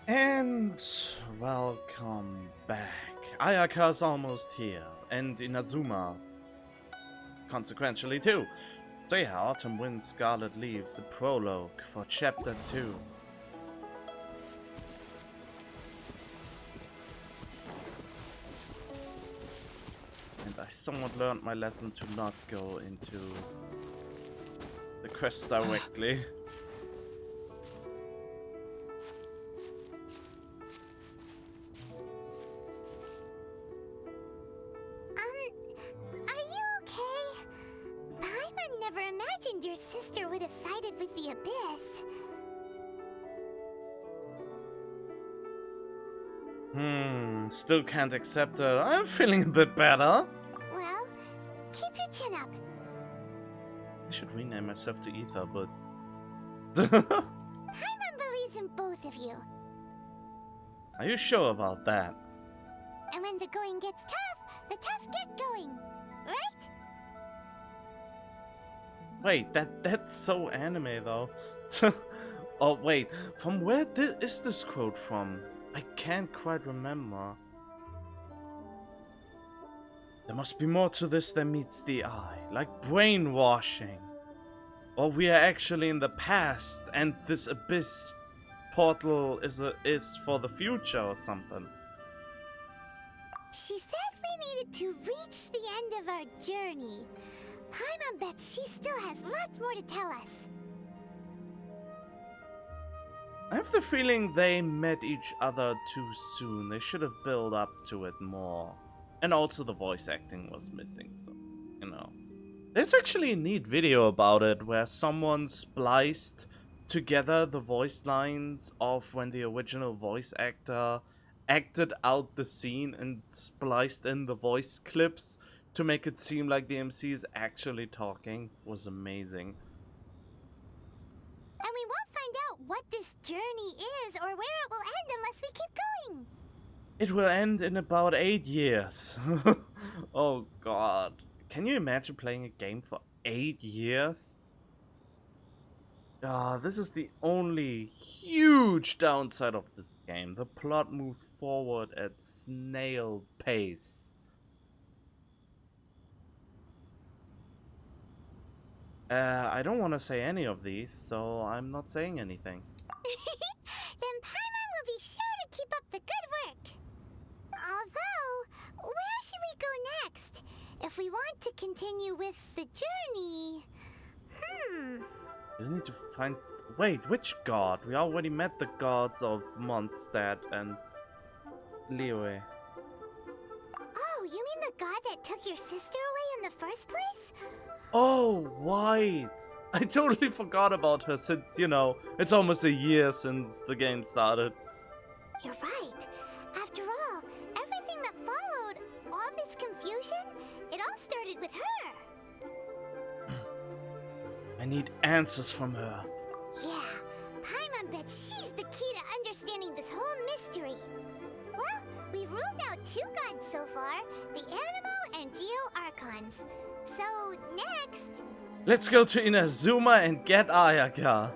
And welcome back. Ayaka's almost here, and Inazuma, consequentially too. So yeah, Autumn Wind Scarlet leaves the prologue for chapter 2. And I somewhat learned my lesson to not go into the quest directly. Are you okay? Paimon never imagined your sister would have sided with the Abyss. Still can't accept it. I'm feeling a bit better. Well, keep your chin up. I should rename myself to Ether, but... Paimon believes in both of you. Are you sure about that? And when the going gets tough, the tough get going. Right? Wait, that's so anime though. Oh wait, from where is this quote from? I can't quite remember. There must be more to this than meets the eye, like brainwashing. Or we are actually in the past, and this abyss portal is for the future or something. She said we needed to reach the end of our journey. Paimon bets she still has lots more to tell us. I have the feeling they met each other too soon. They should have built up to it more. And also the voice acting was missing, so, you know. There's actually a neat video about it where someone spliced together the voice lines of when the original voice actor acted out the scene and spliced in the voice clips to make it seem like the MC is actually talking. It was amazing. And we won't find out what this journey is or where it will end unless we keep going. It will end in about 8 years. Oh god. Can you imagine playing a game for 8 years? This is the only huge downside of this game. The plot moves forward at snail pace. I don't want to say any of these, so I'm not saying anything. Then Paimon will be sure to keep up the good work. Although, where should we go next? If we want to continue with the journey... We need to find... Wait, which god? We already met the gods of Mondstadt and Liyue. Oh, you mean the god that took your sister away in the first place? Oh, right. I totally forgot about her since, you know, it's almost a year since the game started. You're right. After all, everything that followed, all this confusion, it all started with her. I need answers from her. Yeah, Paimon bets she's the key to understanding this whole mystery. Well, we've ruled out 2 gods so far, the Animal and Geo-Archons. So, next... Let's go to Inazuma and get Ayaka.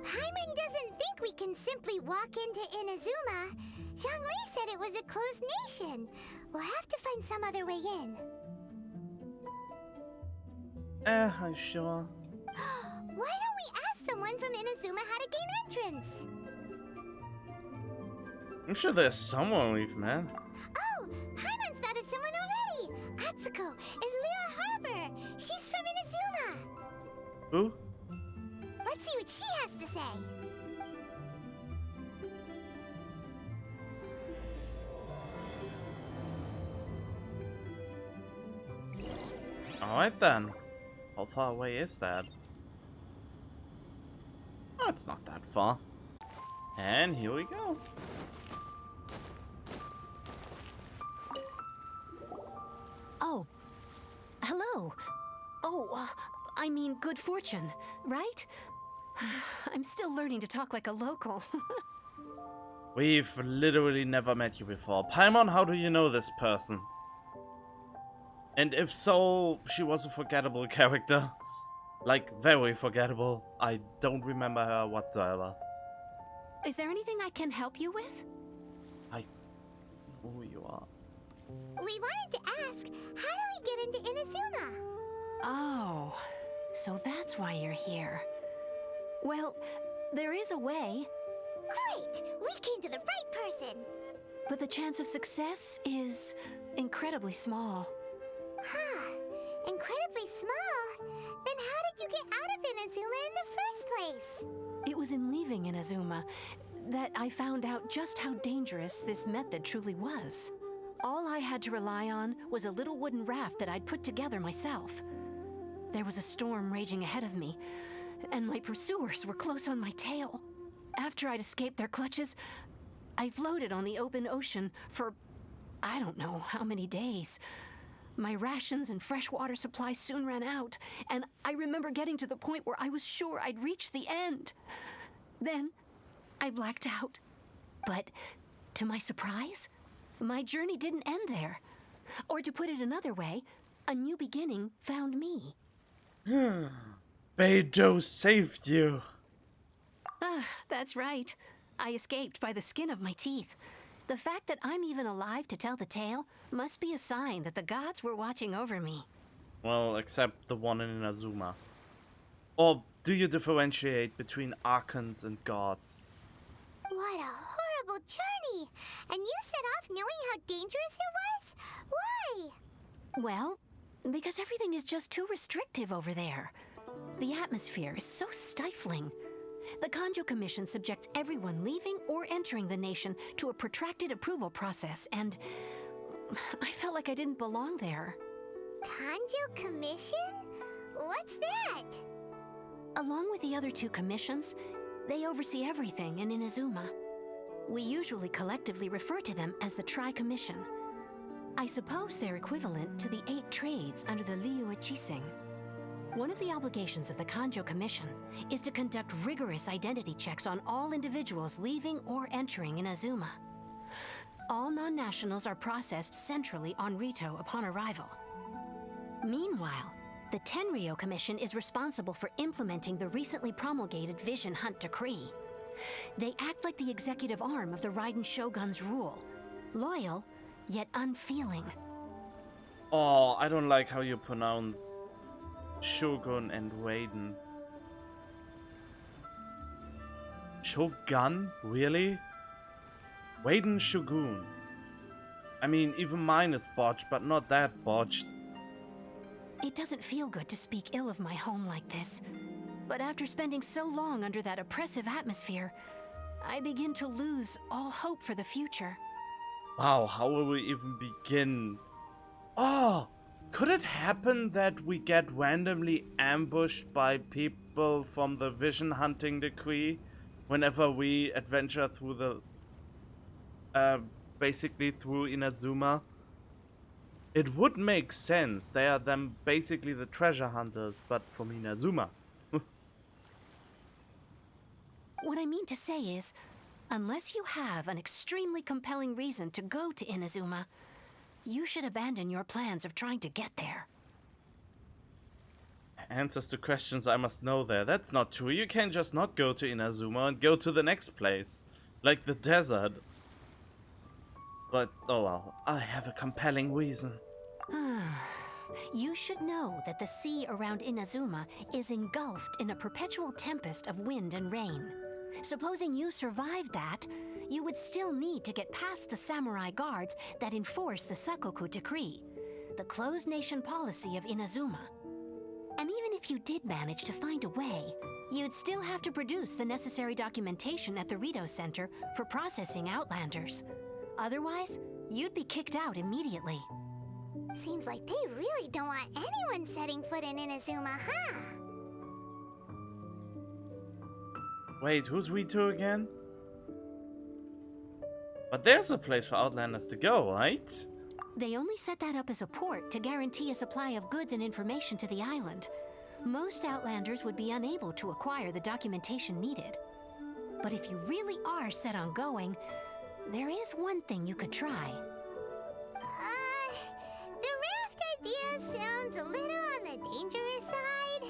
Paimon doesn't think we can simply walk into Inazuma. Zhongli said it was a closed nation. We'll have to find some other way in. Are you sure? Why don't we ask someone from Inazuma how to gain entrance? I'm sure there's someone we've met. Oh, Paimon's thought of someone already. Atsuko in Liyue Harbor. She's from Inazuma. Who? Let's see what she has to say. Alright then. How far away is that? Oh, it's not that far. And here we go. Oh, hello. Oh, I mean good fortune, right? I'm still learning to talk like a local. We've literally never met you before. Paimon, how do you know this person? And if so, she was a forgettable character. Like, very forgettable. I don't remember her whatsoever. Is there anything I can help you with? I know who you are. We wanted to ask, how do we get into Inazuma? Oh, so that's why you're here. Well, there is a way, Great! We came to the right person! but the chance of success is incredibly small. Huh. Incredibly small? Then how did you get out of Inazuma in the first place? It was in leaving Inazuma that I found out just how dangerous this method truly was. All I had to rely on was a little wooden raft that I'd put together myself. There was a storm raging ahead of me, and my pursuers were close on my tail. After I'd escaped their clutches, I floated on the open ocean for I don't know how many days. My rations and fresh water supplies soon ran out, and I remember getting to the point where I was sure I'd reached the end. Then, I blacked out. But, to my surprise, my journey didn't end there. Or to put it another way, a new beginning found me. Beidou saved you. Ah, that's right. I escaped by the skin of my teeth. The fact that I'm even alive to tell the tale must be a sign that the gods were watching over me. Well, except the one in Inazuma. Or do you differentiate between archons and gods? What a horrible journey! And you set off knowing how dangerous it was? Why? Well, because everything is just too restrictive over there. The atmosphere is so stifling. The Kanjo Commission subjects everyone leaving or entering the nation to a protracted approval process, and I felt like I didn't belong there. Kanjo Commission? What's that? Along with the other two commissions, they oversee everything in Inazuma. We usually collectively refer to them as the Tri-Commission. I suppose they're equivalent to the 8 trades under the Liu Chising. One of the obligations of the Kanjo Commission is to conduct rigorous identity checks on all individuals leaving or entering Inazuma. All non-nationals are processed centrally on Rito upon arrival. Meanwhile, the Tenryo Commission is responsible for implementing the recently promulgated Vision Hunt Decree. They act like the executive arm of the Raiden Shogun's rule, loyal, yet unfeeling. Oh, I don't like how you pronounce Shogun and Raiden. Shogun? Really? Raiden Shogun. I mean, even mine is botched, but not that botched. It doesn't feel good to speak ill of my home like this, but after spending so long under that oppressive atmosphere, I begin to lose all hope for the future. Wow, how will we even begin? Oh, could it happen that we get randomly ambushed by people from the Vision Hunting Decree whenever we adventure through the, basically through Inazuma? It would make sense. They are them basically the treasure hunters, but from Inazuma. What I mean to say is, unless you have an extremely compelling reason to go to Inazuma, you should abandon your plans of trying to get there. Answers to questions I must know there. That's not true. You can't just not go to Inazuma and go to the next place. Like the desert. But, oh well, I have a compelling reason. You should know that the sea around Inazuma is engulfed in a perpetual tempest of wind and rain. Supposing you survived that, you would still need to get past the samurai guards that enforce the Sakoku Decree, the closed nation policy of Inazuma. And even if you did manage to find a way, you'd still have to produce the necessary documentation at the Rito Center for processing Outlanders. Otherwise, you'd be kicked out immediately. Seems like they really don't want anyone setting foot in Inazuma, huh? Wait, who's Rito again? But there's a place for Outlanders to go, right? They only set that up as a port to guarantee a supply of goods and information to the island. Most Outlanders would be unable to acquire the documentation needed. But if you really are set on going, there is one thing you could try. The raft idea sounds a little on the dangerous side.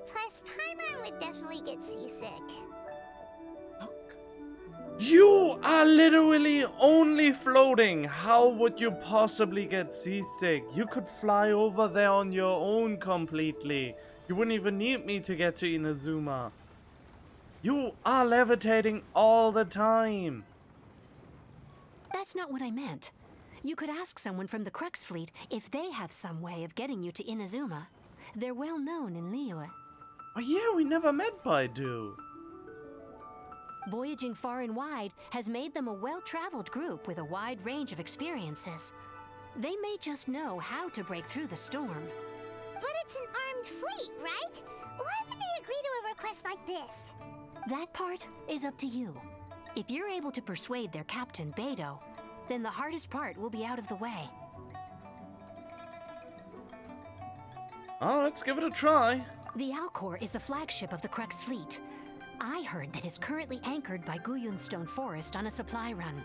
Plus, Paimon would definitely get seasick. are literally only floating. How would you possibly get seasick? You could fly over there on your own completely. You wouldn't even need me to get to Inazuma. You are levitating all the time. That's not what I meant. You could ask someone from the Crux fleet if they have some way of getting you to Inazuma. They're well known in Liyue. Oh yeah, we never met Baidu. Voyaging far and wide has made them a well-traveled group with a wide range of experiences. They may just know how to break through the storm. But it's an armed fleet, right? Why would they agree to a request like this? That part is up to you. If you're able to persuade their captain, Beidou, then the hardest part will be out of the way. Oh, let's give it a try. The Alcor is the flagship of the Crux fleet. I heard that it's currently anchored by Guyunstone Forest on a supply run.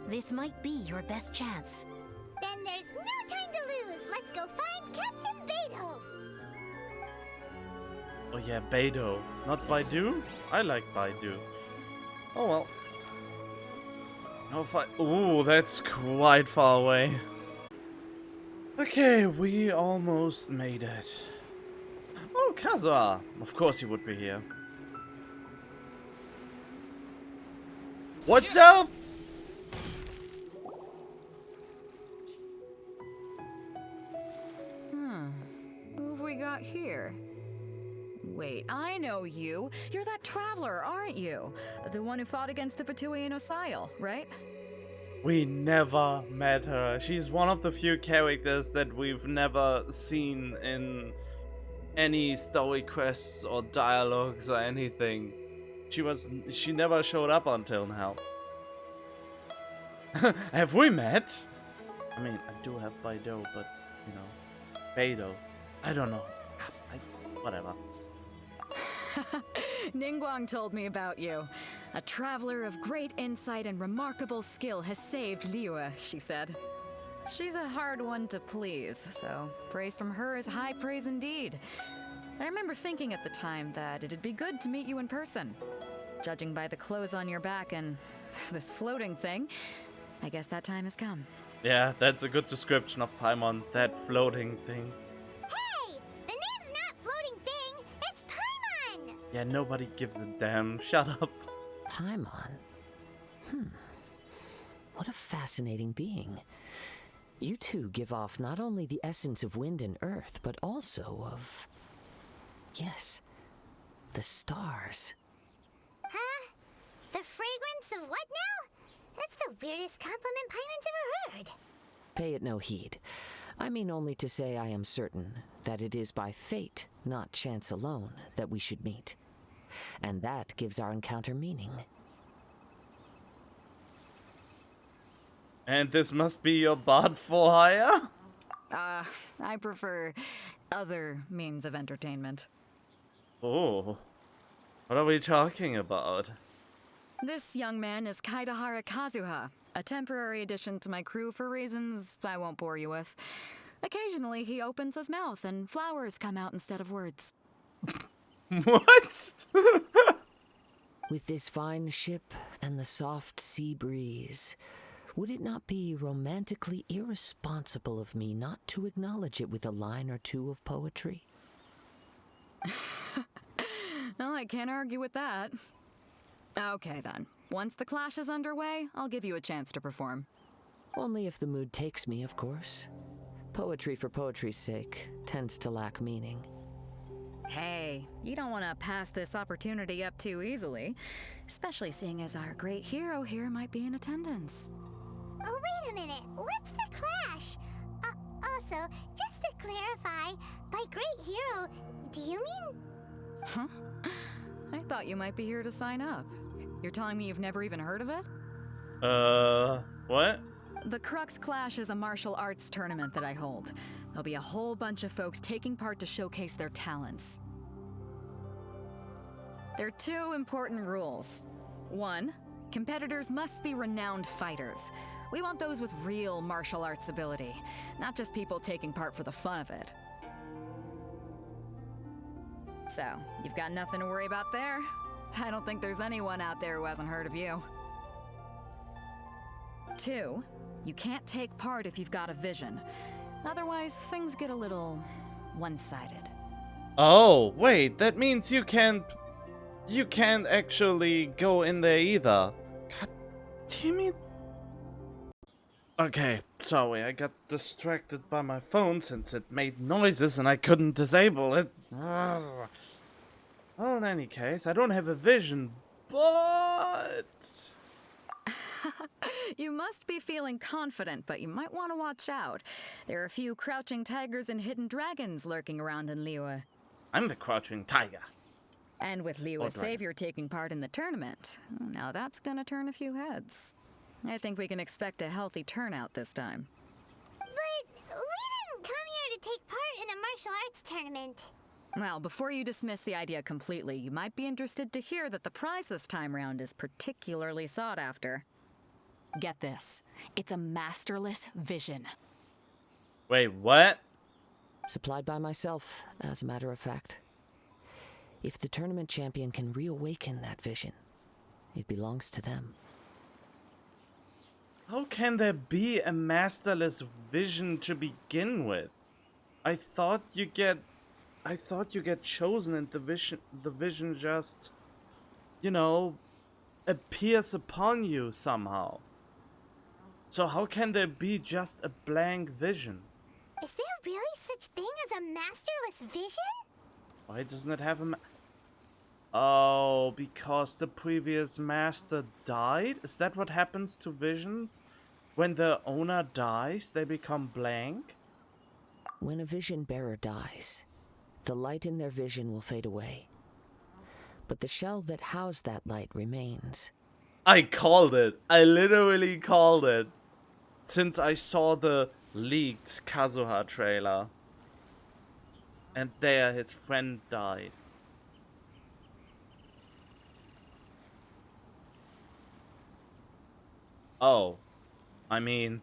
This might be your best chance. Then there's no time to lose. Let's go find Captain Beidou. Oh yeah, Beidou. Not Baidu? I like Baidu. Oh well. Ooh, that's quite far away. Okay, we almost made it. Oh, Kazuha! Of course he would be here. What's up? Who have we got here? Wait, I know you. You're that traveler, aren't you? The one who fought against the Fatui and Osile, right? We never met her. She's one of the few characters that we've never seen in any story quests or dialogues or anything. She never showed up until now. Have we met? I mean, I do have Baidu, but, you know, Beidou. I don't know. Whatever. Ningguang told me about you. A traveler of great insight and remarkable skill has saved Liyue, she said. She's a hard one to please, so praise from her is high praise indeed. I remember thinking at the time that it'd be good to meet you in person. Judging by the clothes on your back and this floating thing, I guess that time has come. Yeah, that's a good description of Paimon, that floating thing. Hey! The name's not Floating Thing, it's Paimon! Yeah, nobody gives a damn. Shut up. Paimon? What a fascinating being. You two give off not only the essence of wind and earth, but also of... yes, the stars. Huh? The fragrance of what now? That's the weirdest compliment Paimon's ever heard. Pay it no heed. I mean only to say I am certain that it is by fate, not chance alone, that we should meet. And that gives our encounter meaning. And this must be your bard for hire? I prefer other means of entertainment. Oh. What are we talking about? This young man is Kaidahara Kazuha, a temporary addition to my crew for reasons I won't bore you with. Occasionally, he opens his mouth and flowers come out instead of words. What? With this fine ship and the soft sea breeze, would it not be romantically irresponsible of me not to acknowledge it with a line or two of poetry? No, I can't argue with that. Okay then. Once the clash is underway, I'll give you a chance to perform. Only if the mood takes me, of course. Poetry for poetry's sake tends to lack meaning. Hey, you don't want to pass this opportunity up too easily, especially seeing as our great hero here might be in attendance. Oh, wait a minute. What's the clash? Also, just to clarify, by great hero, do you mean... Huh? I thought you might be here to sign up. You're telling me you've never even heard of it? What? The Crux Clash is a martial arts tournament that I hold. There'll be a whole bunch of folks taking part to showcase their talents. There are two important rules. One, competitors must be renowned fighters. We want those with real martial arts ability, not just people taking part for the fun of it. So, you've got nothing to worry about there. I don't think there's anyone out there who hasn't heard of you. 2, you can't take part if you've got a vision. Otherwise, things get a little one-sided. Oh, wait, that means you can't actually go in there either. God damn it. Okay, sorry, I got distracted by my phone since it made noises and I couldn't disable it. Well, in any case, I don't have a vision, but... You must be feeling confident, but you might want to watch out. There are a few crouching tigers and hidden dragons lurking around in Liyue. I'm the crouching tiger. And with Liyue's dragon. savior taking part in the tournament, now that's gonna turn a few heads. I think we can expect a healthy turnout this time. But we didn't come here to take part in a martial arts tournament. Well, before you dismiss the idea completely, you might be interested to hear that the prize this time round is particularly sought after. Get this. It's a masterless vision. Wait, what? Supplied by myself, as a matter of fact. If the tournament champion can reawaken that vision, it belongs to them. How can there be a masterless vision to begin with? I thought you get chosen and the vision just, you know, appears upon you somehow. So how can there be just a blank vision? Is there really such thing as a masterless vision? Why doesn't it have a Oh, because the previous master died? Is that what happens to visions? When the owner dies, they become blank? When a vision bearer dies, the light in their vision will fade away. But the shell that housed that light remains. I called it. I literally called it. Since I saw the leaked Kazuha trailer. And there his friend died. Oh. I mean,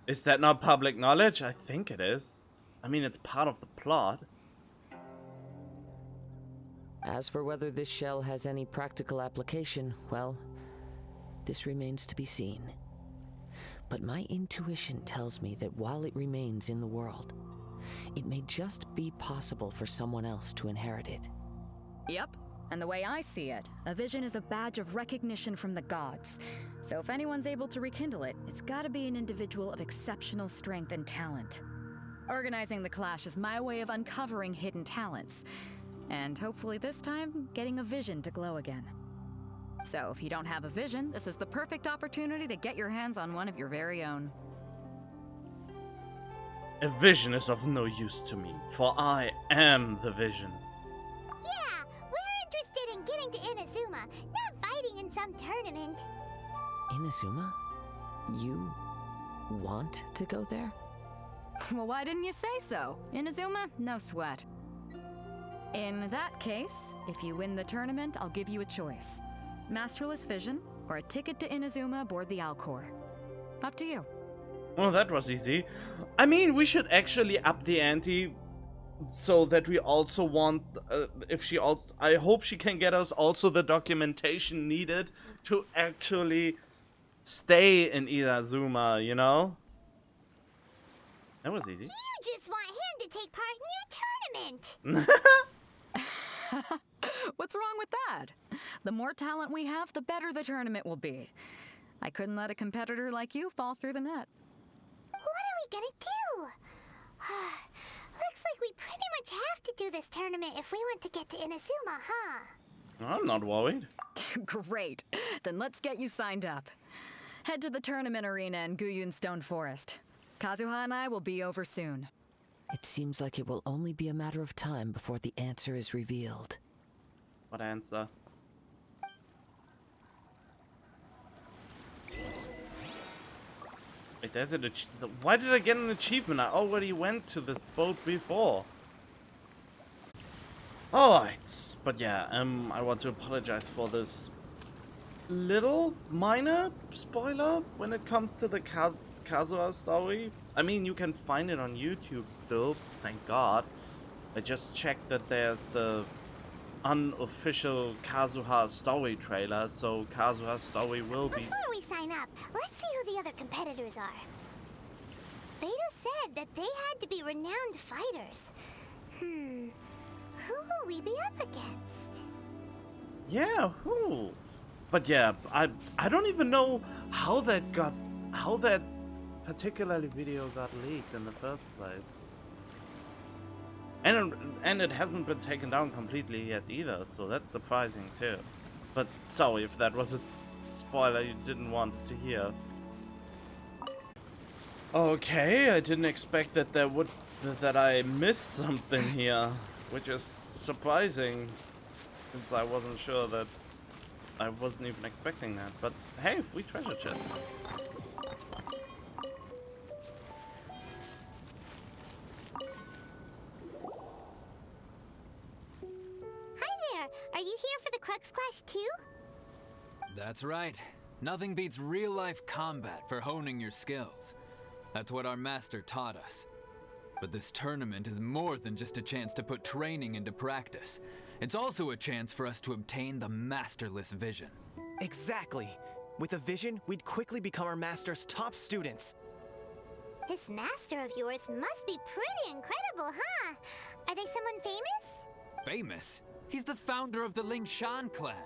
is that not public knowledge? I think it is. I mean, it's part of the plot. As for whether this shell has any practical application, well, this remains to be seen. But my intuition tells me that while it remains in the world, it may just be possible for someone else to inherit it. Yep. And the way I see it, a vision is a badge of recognition from the gods. So if anyone's able to rekindle it, it's gotta be an individual of exceptional strength and talent. Organizing the clash is my way of uncovering hidden talents. And hopefully this time, getting a vision to glow again. So if you don't have a vision, this is the perfect opportunity to get your hands on one of your very own. A vision is of no use to me, for I am the vision. Yeah, we're interested in getting to Inazuma, not fighting in some tournament. Inazuma? You want to go there? Well, why didn't you say so? Inazuma? No sweat. In that case, if you win the tournament, I'll give you a choice. Masterless Vision, or a ticket to Inazuma aboard the Alcor. Up to you. Well, that was easy. I mean, we should actually up the ante so that we also want, I hope she can get us also the documentation needed to actually stay in Inazuma, you know? That was easy. You just want him to take part in your tournament. What's wrong with that? The more talent we have, the better the tournament will be. I couldn't let a competitor like you fall through the net. What are we gonna do? Looks like we pretty much have to do this tournament if we want to get to Inazuma, huh? I'm not worried. Great. Then let's get you signed up. Head to the tournament arena in Guyun Stone Forest. Kazuha and I will be over soon. It seems like it will only be a matter of time before the answer is revealed. What answer? Wait, there's an why did I get an achievement? I already went to this boat before. Alright, but yeah, I want to apologize for this little minor spoiler when it comes to the Kazuha story. I mean, you can find it on YouTube still, thank God. I just checked that there's the unofficial Kazuha story trailer, so Kazuha story will be. Before we sign up, let's see who the other competitors are. Beto said that they had to be renowned fighters. Who will we be up against? Yeah, who? But yeah, I don't even know how that particularly video got leaked in the first place. And it hasn't been taken down completely yet either, so that's surprising too. But sorry if that was a spoiler you didn't want to hear. Okay, I didn't expect that I missed something here, which is surprising, since I wasn't sure that I wasn't even expecting that. But hey, free treasure chest. Hi there! Are you here for the Crux Clash too? That's right. Nothing beats real-life combat for honing your skills. That's what our master taught us. But this tournament is more than just a chance to put training into practice. It's also a chance for us to obtain the masterless vision. Exactly. With a vision, we'd quickly become our master's top students. This master of yours must be pretty incredible, huh? Are they someone famous? Famous? He's the founder of the Lingshan clan,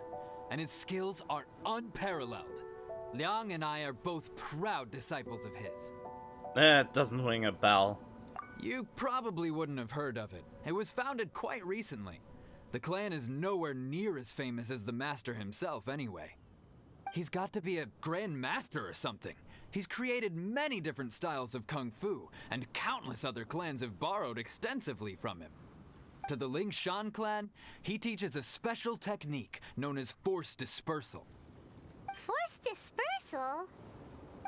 and his skills are unparalleled. Liang and I are both proud disciples of his. That doesn't ring a bell. You probably wouldn't have heard of it. It was founded quite recently. The clan is nowhere near as famous as the master himself anyway. He's got to be a grand master or something. He's created many different styles of kung fu, and countless other clans have borrowed extensively from him. To the Lingshan clan, he teaches a special technique known as force dispersal. Force dispersal?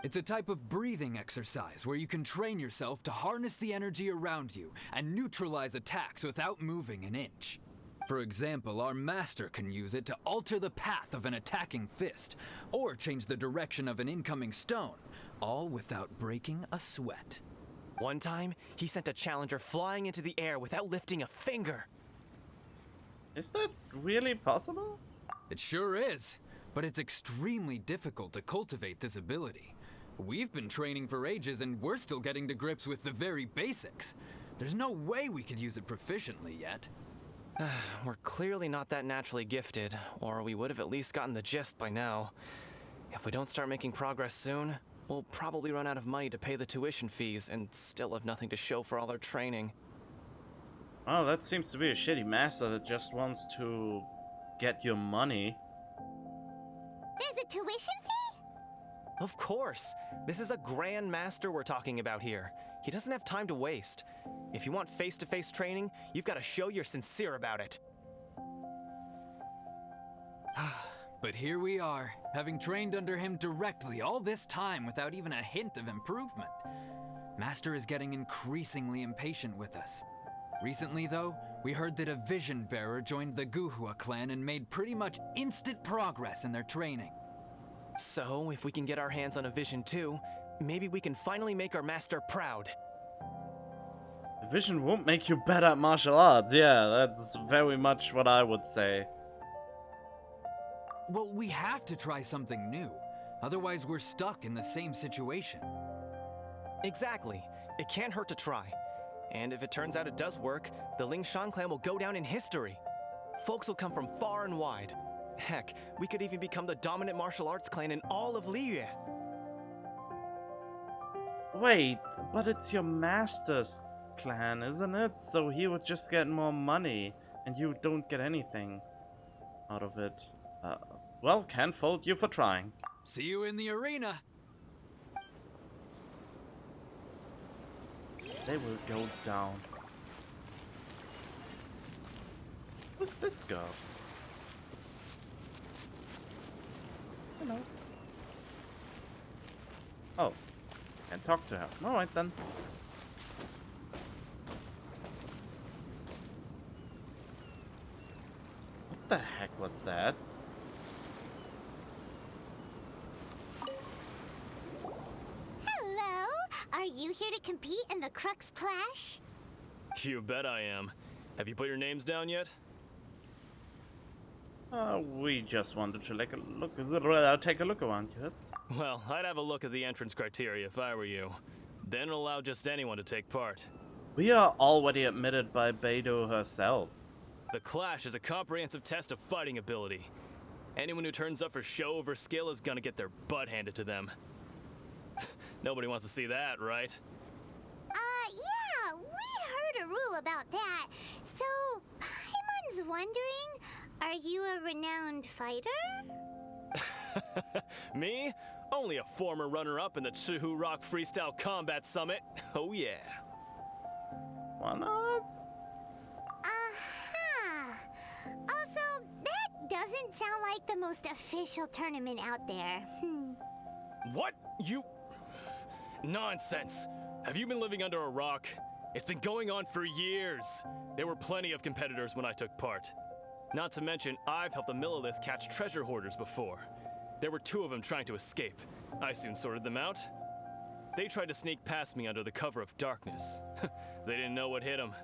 It's a type of breathing exercise where you can train yourself to harness the energy around you and neutralize attacks without moving an inch. For example, our master can use it to alter the path of an attacking fist, or change the direction of an incoming stone, all without breaking a sweat. One time, he sent a challenger flying into the air without lifting a finger. Is that really possible? It sure is, but it's extremely difficult to cultivate this ability. We've been training for ages and we're still getting to grips with the very basics. There's no way we could use it proficiently yet. We're clearly not that naturally gifted, or we would have at least gotten the gist by now. If we don't start making progress soon, we'll probably run out of money to pay the tuition fees and still have nothing to show for all our training. Oh, that seems to be a shitty master that just wants to get your money. There's a tuition fee? Of course! This is a grand master we're talking about here. He doesn't have time to waste. If you want face-to-face training, you've got to show you're sincere about it. But here we are, having trained under him directly all this time without even a hint of improvement. Master is getting increasingly impatient with us. Recently, though, we heard that a vision bearer joined the Guhua clan and made pretty much instant progress in their training. So, if we can get our hands on a vision too, maybe we can finally make our master proud. Vision won't make you better at martial arts. Yeah, that's very much what I would say. Well, we have to try something new. Otherwise, we're stuck in the same situation. Exactly. It can't hurt to try. And if it turns out it does work, the Lingshan clan will go down in history. Folks will come from far and wide. Heck, we could even become the dominant martial arts clan in all of Liyue. Wait, but it's your master's clan, isn't it? So he would just get more money, and you don't get anything out of it. Well, can't fault you for trying. See you in the arena! They will go down. Who's this girl? Hello. Oh, can't talk to her. Alright then. What the heck was that? Hello! Are you here to compete in the Crux Clash? You bet I am. Have you put your names down yet? We just wanted to take a look around, yes? Well, I'd have a look at the entrance criteria if I were you. Then allow just anyone to take part. We are already admitted by Beidou herself. The Clash is a comprehensive test of fighting ability. Anyone who turns up for show over skill is gonna get their butt handed to them. Nobody wants to see that, right? Yeah, we heard a rule about that. So, Paimon's wondering, are you a renowned fighter? Me? Only a former runner-up in the Chihu Rock Freestyle Combat Summit. Oh yeah. Why not? Also, that doesn't sound like the most official tournament out there. What? You... Nonsense. Have you been living under a rock? It's been going on for years. There were plenty of competitors when I took part. Not to mention, I've helped the Millilith catch treasure hoarders before. There were 2 of them trying to escape. I soon sorted them out. They tried to sneak past me under the cover of darkness. They didn't know what hit them.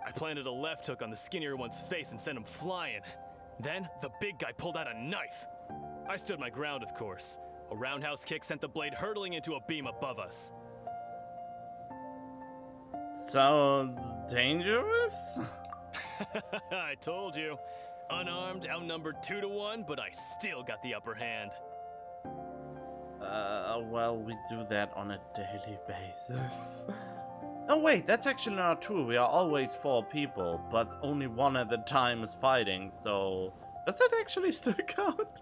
I planted a left hook on the skinnier one's face and sent him flying. Then, the big guy pulled out a knife. I stood my ground, of course. A roundhouse kick sent the blade hurtling into a beam above us. Sounds dangerous? I told you. Unarmed, outnumbered 2 to 1, but I still got the upper hand. Well, we do that on a daily basis. No, wait, that's actually not true. We are always 4 people, but only 1 at a time is fighting, so... Does that actually still count?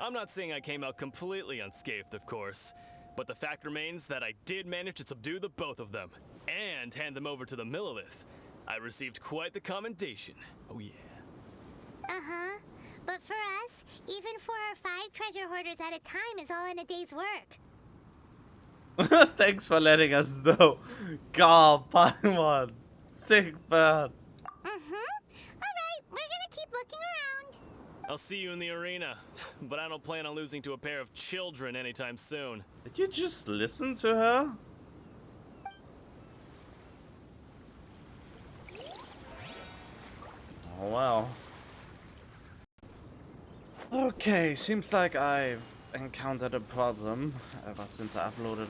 I'm not saying I came out completely unscathed, of course, but the fact remains that I did manage to subdue the both of them, and hand them over to the Millilith. I received quite the commendation. Oh yeah. Uh-huh. But for us, even 4 or 5 treasure hoarders at a time is all in a day's work. Thanks for letting us know. God, Paimon. Sick bird. Alright, we're gonna keep looking around. I'll see you in the arena, but I don't plan on losing to a pair of children anytime soon. Did you just listen to her? Oh well. Okay, seems like I encountered a problem ever since I uploaded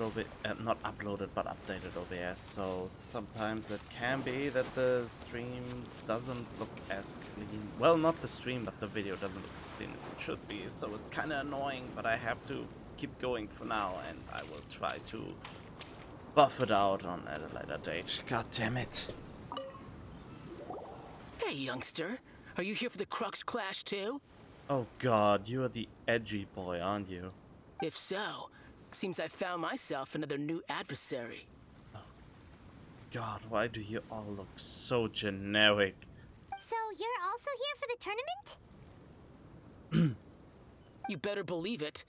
not uploaded but updated OBS, so sometimes it can be that the stream doesn't look as clean. Well, not the stream, but the video doesn't look as clean as it should be, so it's kind of annoying, but I have to keep going for now, and I will try to buff it out on at a later date. God damn it. Hey, youngster. Are you here for the Crux Clash too? Oh god, you are the edgy boy, aren't you? If so, seems I found myself another new adversary. Oh god, why do you all look so generic? So you're also here for the tournament? You better believe it.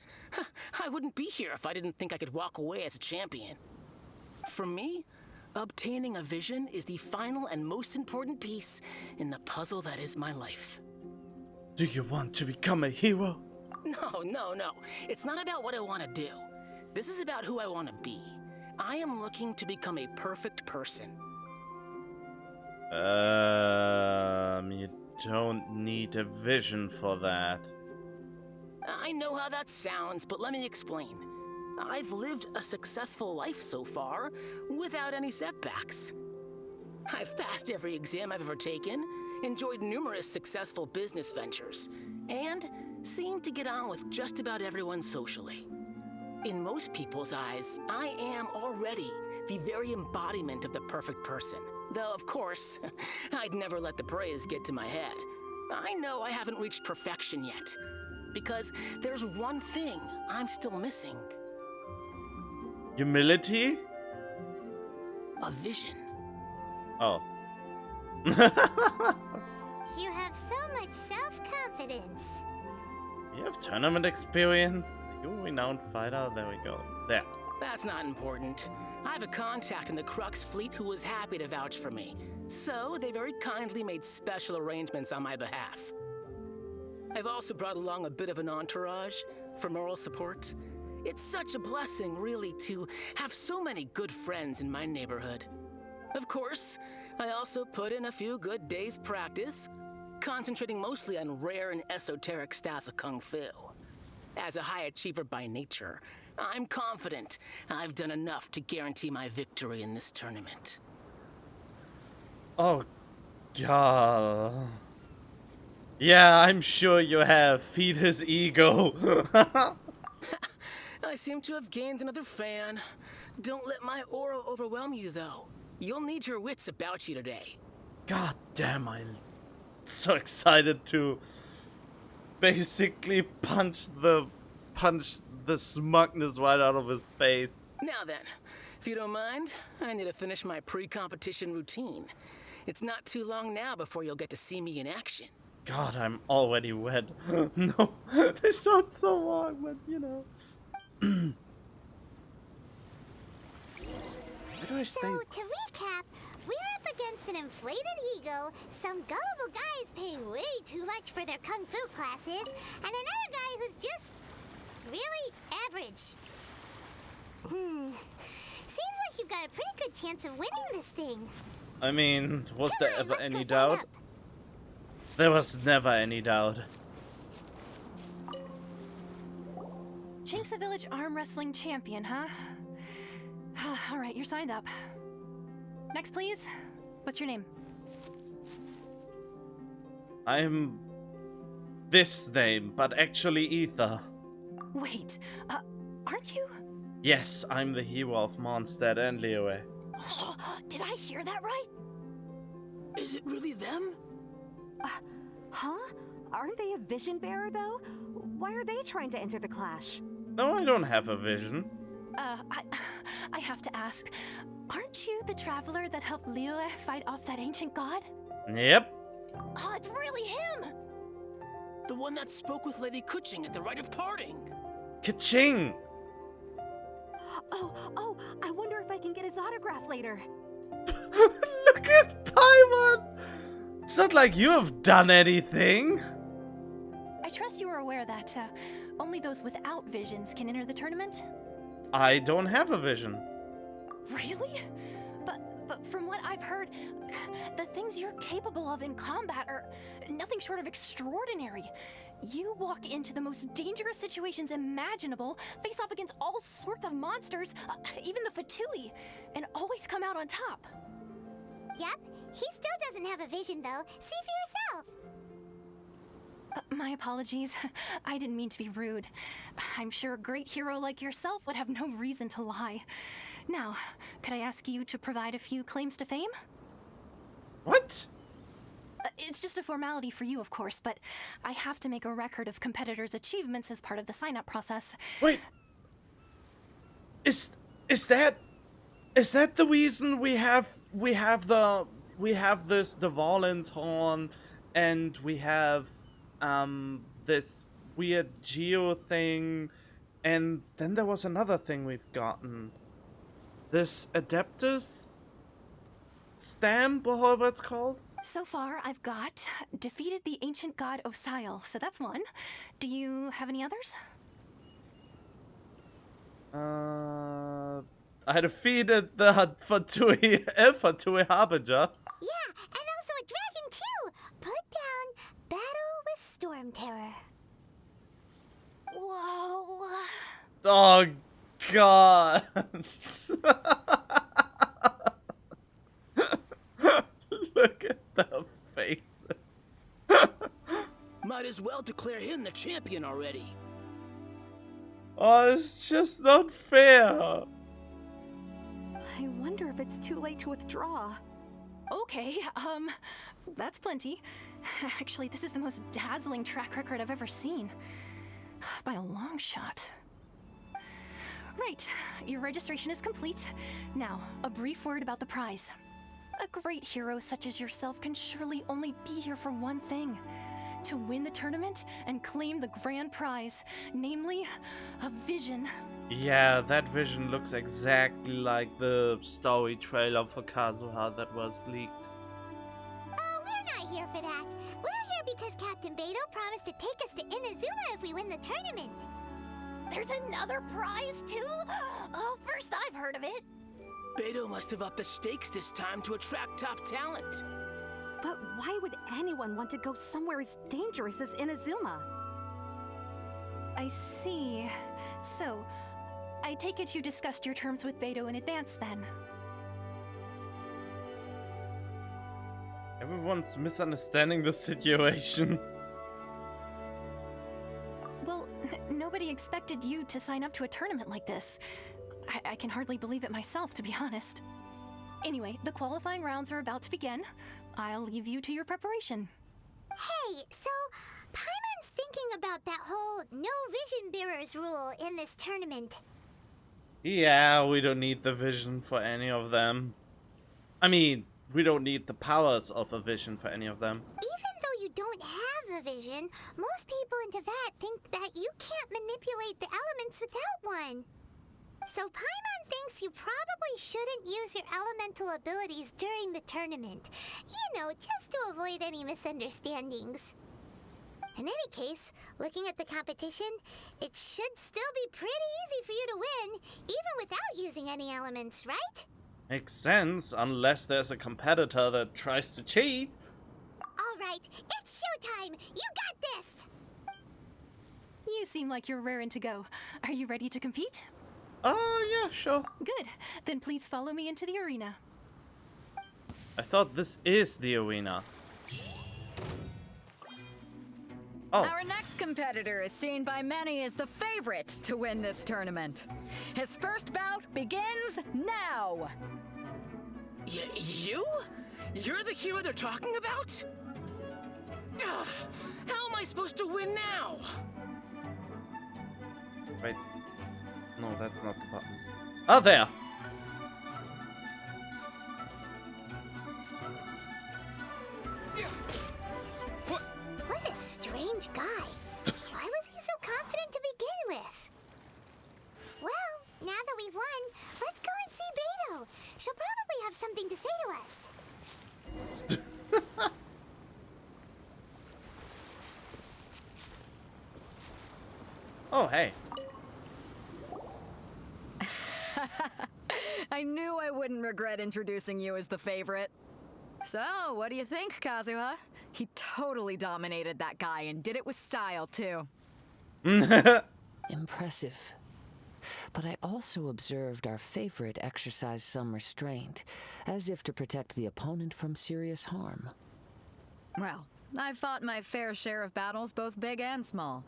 I wouldn't be here if I didn't think I could walk away as a champion. For me, obtaining a vision is the final and most important piece in the puzzle that is my life. Do you want to become a hero? No. It's not about what I want to do. This is about who I want to be. I am looking to become a perfect person. You don't need a vision for that. I know how that sounds, but let me explain. I've lived a successful life so far, without any setbacks. I've passed every exam I've ever taken, enjoyed numerous successful business ventures, and seemed to get on with just about everyone socially. In most people's eyes, I am already the very embodiment of the perfect person. Though, of course, I'd never let the praise get to my head. I know I haven't reached perfection yet, because there's one thing I'm still missing. Humility? A vision. Oh. You have so much self-confidence. You have tournament experience? You're a renowned fighter? There we go. There. That's not important. I have a contact in the Crux fleet who was happy to vouch for me, so they very kindly made special arrangements on my behalf. I've also brought along a bit of an entourage for moral support. It's such a blessing, really, to have so many good friends in my neighborhood. Of course, I also put in a few good days' practice, concentrating mostly on rare and esoteric styles of Kung Fu. As a high achiever by nature, I'm confident I've done enough to guarantee my victory in this tournament. Oh, God. Yeah, I'm sure you have. Feed his ego. I seem to have gained another fan. Don't let my aura overwhelm you, though. You'll need your wits about you today. God damn, I'm so excited to basically punch the smugness right out of his face. Now then, if you don't mind, I need to finish my pre-competition routine. It's not too long now before you'll get to see me in action. God, I'm already wet. No, this not so long, but you know. Why do I So, stay? to recap, we're up against an inflated ego, some gullible guys paying way too much for their kung fu classes, and another guy who's just really average. Seems like you've got a pretty good chance of winning this thing. I mean, was Come there on, ever let's any go sign doubt? up. There was never any doubt. Chinksa Village arm wrestling champion, huh? All right, you're signed up. Next, please. What's your name? I'm this name, but actually Ether. Wait, aren't you? Yes, I'm the hero of Mondstadt and Liyue. Did I hear that right? Is it really them? Huh? Aren't they a vision bearer, though? Why are they trying to enter the clash? No, I don't have a vision. I have to ask, aren't you the traveler that helped Liyue fight off that ancient god? Yep. Oh, it's really him! The one that spoke with Lady Kuching at the rite of parting. Ka-ching! Oh, I wonder if I can get his autograph later. Look at Paimon! It's not like you have done anything. I trust you are aware that only those without visions can enter the tournament? I don't have a vision. Really? But from what I've heard, the things you're capable of in combat are nothing short of extraordinary. You walk into the most dangerous situations imaginable, face off against all sorts of monsters, even the Fatui, and always come out on top. Yep, he still doesn't have a vision, though. See for yourself. My apologies. I didn't mean to be rude. I'm sure a great hero like yourself would have no reason to lie. Now, could I ask you to provide a few claims to fame? What? It's just a formality for you, of course, but I have to make a record of competitors' achievements as part of the sign-up process. Wait. Is that the reason we have this the Valens horn, and we have this weird geo thing, and then there was another thing we've gotten. This Adeptus stamp, or however it's called? So far, I've got defeated the ancient god Osile, so that's one. Do you have any others? I defeated the Fatui Harbinger. Yeah, and also a dragon, too. Put down Battle with Storm Terror. Whoa. Oh, God. Look at the faces. Might as well declare him the champion already. Oh, it's just not fair. I wonder if it's too late to withdraw. Okay, that's plenty. Actually, this is the most dazzling track record I've ever seen. By a long shot. Right, your registration is complete. Now, a brief word about the prize. A great hero such as yourself can surely only be here for one thing. To win the tournament and claim the grand prize, namely, a vision. Yeah, that vision looks exactly like the story trailer for Kazuha that was leaked. Oh, we're not here for that. We're here because Captain Beto promised to take us to Inazuma if we win the tournament. There's another prize, too? Oh, first I've heard of it. Beto must have upped the stakes this time to attract top talent. But why would anyone want to go somewhere as dangerous as Inazuma? I see. So, I take it you discussed your terms with Beto in advance then? Everyone's misunderstanding the situation. Well, nobody expected you to sign up to a tournament like this. I can hardly believe it myself, to be honest. Anyway, the qualifying rounds are about to begin. I'll leave you to your preparation. Hey, so Paimon's thinking about that whole no vision bearers rule in this tournament. Yeah, we don't need the vision for any of them. I mean, we don't need the powers of a vision for any of them. Even though you don't have a vision, most people in Teyvat think that you can't manipulate the elements without one. So Paimon thinks you probably shouldn't use your elemental abilities during the tournament. You know, just to avoid any misunderstandings. In any case, looking at the competition, it should still be pretty easy for you to win, even without using any elements, right? Makes sense, unless there's a competitor that tries to cheat. Alright, it's showtime! You got this! You seem like you're raring to go. Are you ready to compete? Oh, yeah, sure. Good. Then please follow me into the arena. I thought this is the arena. Oh. Our next competitor is seen by many as the favorite to win this tournament. His first bout begins now. You? You're the hero they're talking about? Ugh, how am I supposed to win now? Wait. No, that's not the button. Oh, there! What a strange guy. Why was he so confident to begin with? Well, now that we've won, let's go and see Beto. She'll probably have something to say to us. Oh, hey. I knew I wouldn't regret introducing you as the favorite. So, what do you think, Kazuha? He totally dominated that guy and did it with style, too. Impressive. But I also observed our favorite exercise some restraint, as if to protect the opponent from serious harm. Well, I've fought my fair share of battles, both big and small.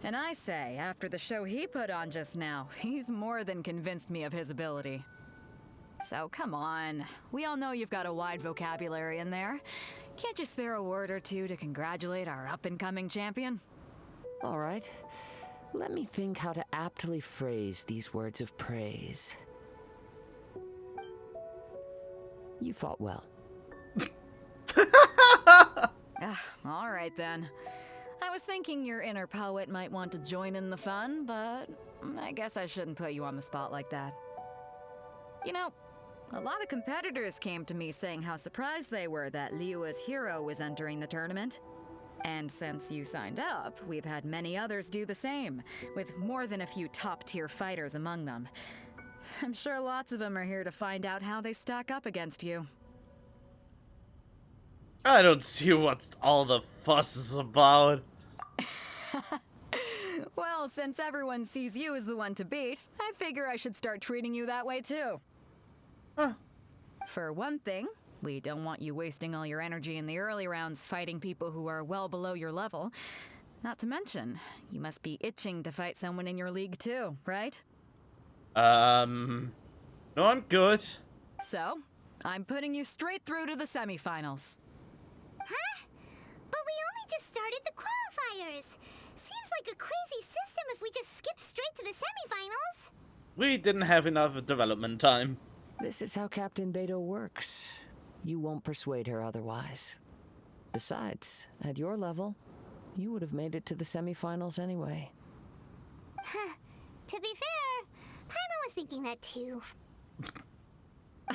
And I say, after the show he put on just now, he's more than convinced me of his ability. So come on, we all know you've got a wide vocabulary in there. Can't you spare a word or two to congratulate our up-and-coming champion? All right. Let me think how to aptly phrase these words of praise. You fought well. All right then. I was thinking your inner poet might want to join in the fun, but I guess I shouldn't put you on the spot like that. You know, a lot of competitors came to me saying how surprised they were that Liyue's hero was entering the tournament. And since you signed up, we've had many others do the same, with more than a few top-tier fighters among them. I'm sure lots of them are here to find out how they stack up against you. I don't see what all the fuss is about. Well, since everyone sees you as the one to beat, I figure I should start treating you that way too. Huh. For one thing, we don't want you wasting all your energy in the early rounds fighting people who are well below your level. Not to mention, you must be itching to fight someone in your league too, right? No, I'm good. So, I'm putting you straight through to the semifinals. Huh? But we only just started the qualifiers. Seems like a crazy system if we just skip straight to the semifinals. We didn't have enough development time. This is how Captain Beto works. You won't persuade her otherwise. Besides, at your level, you would have made it to the semifinals anyway. Huh. To be fair, Paimon was thinking that too.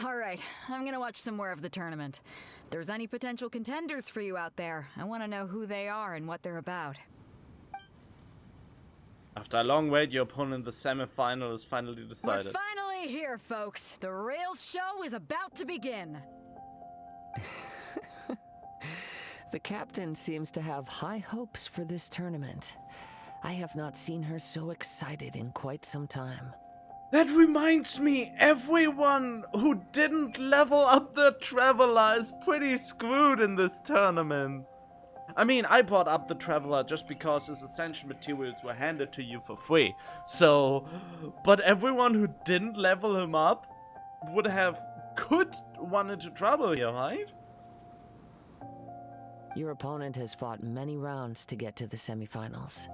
Alright, I'm gonna watch some more of the tournament. If there's any potential contenders for you out there, I want to know who they are and what they're about. After a long wait, your opponent in the semi-final is finally We're decided. finally here, folks. The real show is about to begin. The captain seems to have high hopes for this tournament. I have not seen her so excited in quite some time. That reminds me, everyone who didn't level up their Traveler is pretty screwed in this tournament. I mean, I brought up the Traveler just because his essential materials were handed to you for free. So, but everyone who didn't level him up could run into trouble here, right? Your opponent has fought many rounds to get to the semifinals.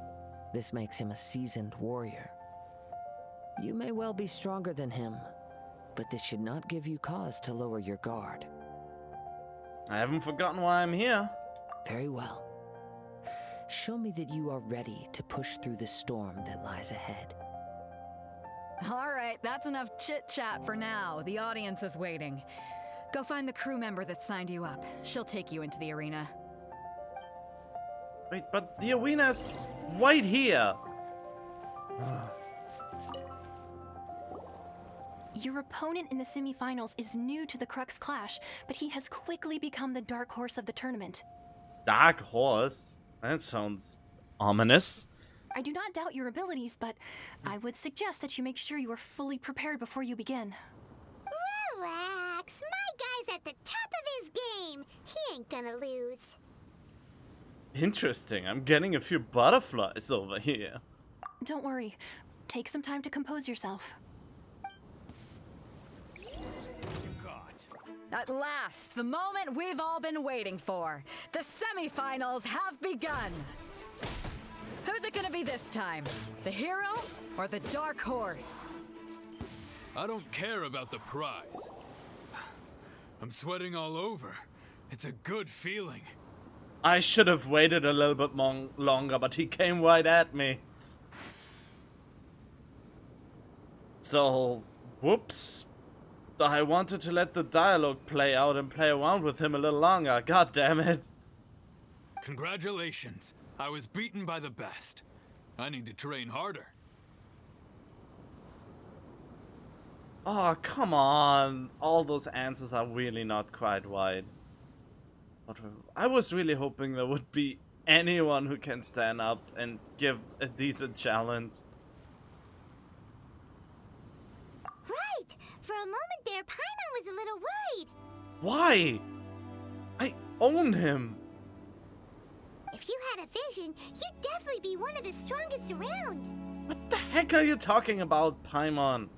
This makes him a seasoned warrior. You may well be stronger than him, but this should not give you cause to lower your guard. I haven't forgotten why I'm here. Very well. Show me that you are ready to push through the storm that lies ahead. All right, that's enough chit-chat for now. The audience is waiting. Go find the crew member that signed you up. She'll take you into the arena. Wait, but the arena's right here. Your opponent in the semifinals is new to the Crux Clash, but he has quickly become the dark horse of the tournament. Dark horse? That sounds ominous. I do not doubt your abilities, but I would suggest that you make sure you are fully prepared before you begin. Relax. My guy's at the top of his game. He ain't gonna lose. Interesting. I'm getting a few butterflies over here. Don't worry. Take some time to compose yourself. At last, the moment we've all been waiting for. The semifinals have begun. Who's it gonna be this time? The hero or the dark horse? I don't care about the prize. I'm sweating all over. It's a good feeling. I should have waited a little bit longer, but he came right at me. So, whoops. I wanted to let the dialogue play out and play around with him a little longer. God damn it. Congratulations. I was beaten by the best. I need to train harder. Oh, come on. All those answers are really not quite right. But I was really hoping there would be anyone who can stand up and give a decent challenge. Right. For a moment there, Paimon was a little worried. Why? I own him. If you had a vision, you'd definitely be one of the strongest around. What the heck are you talking about, Paimon?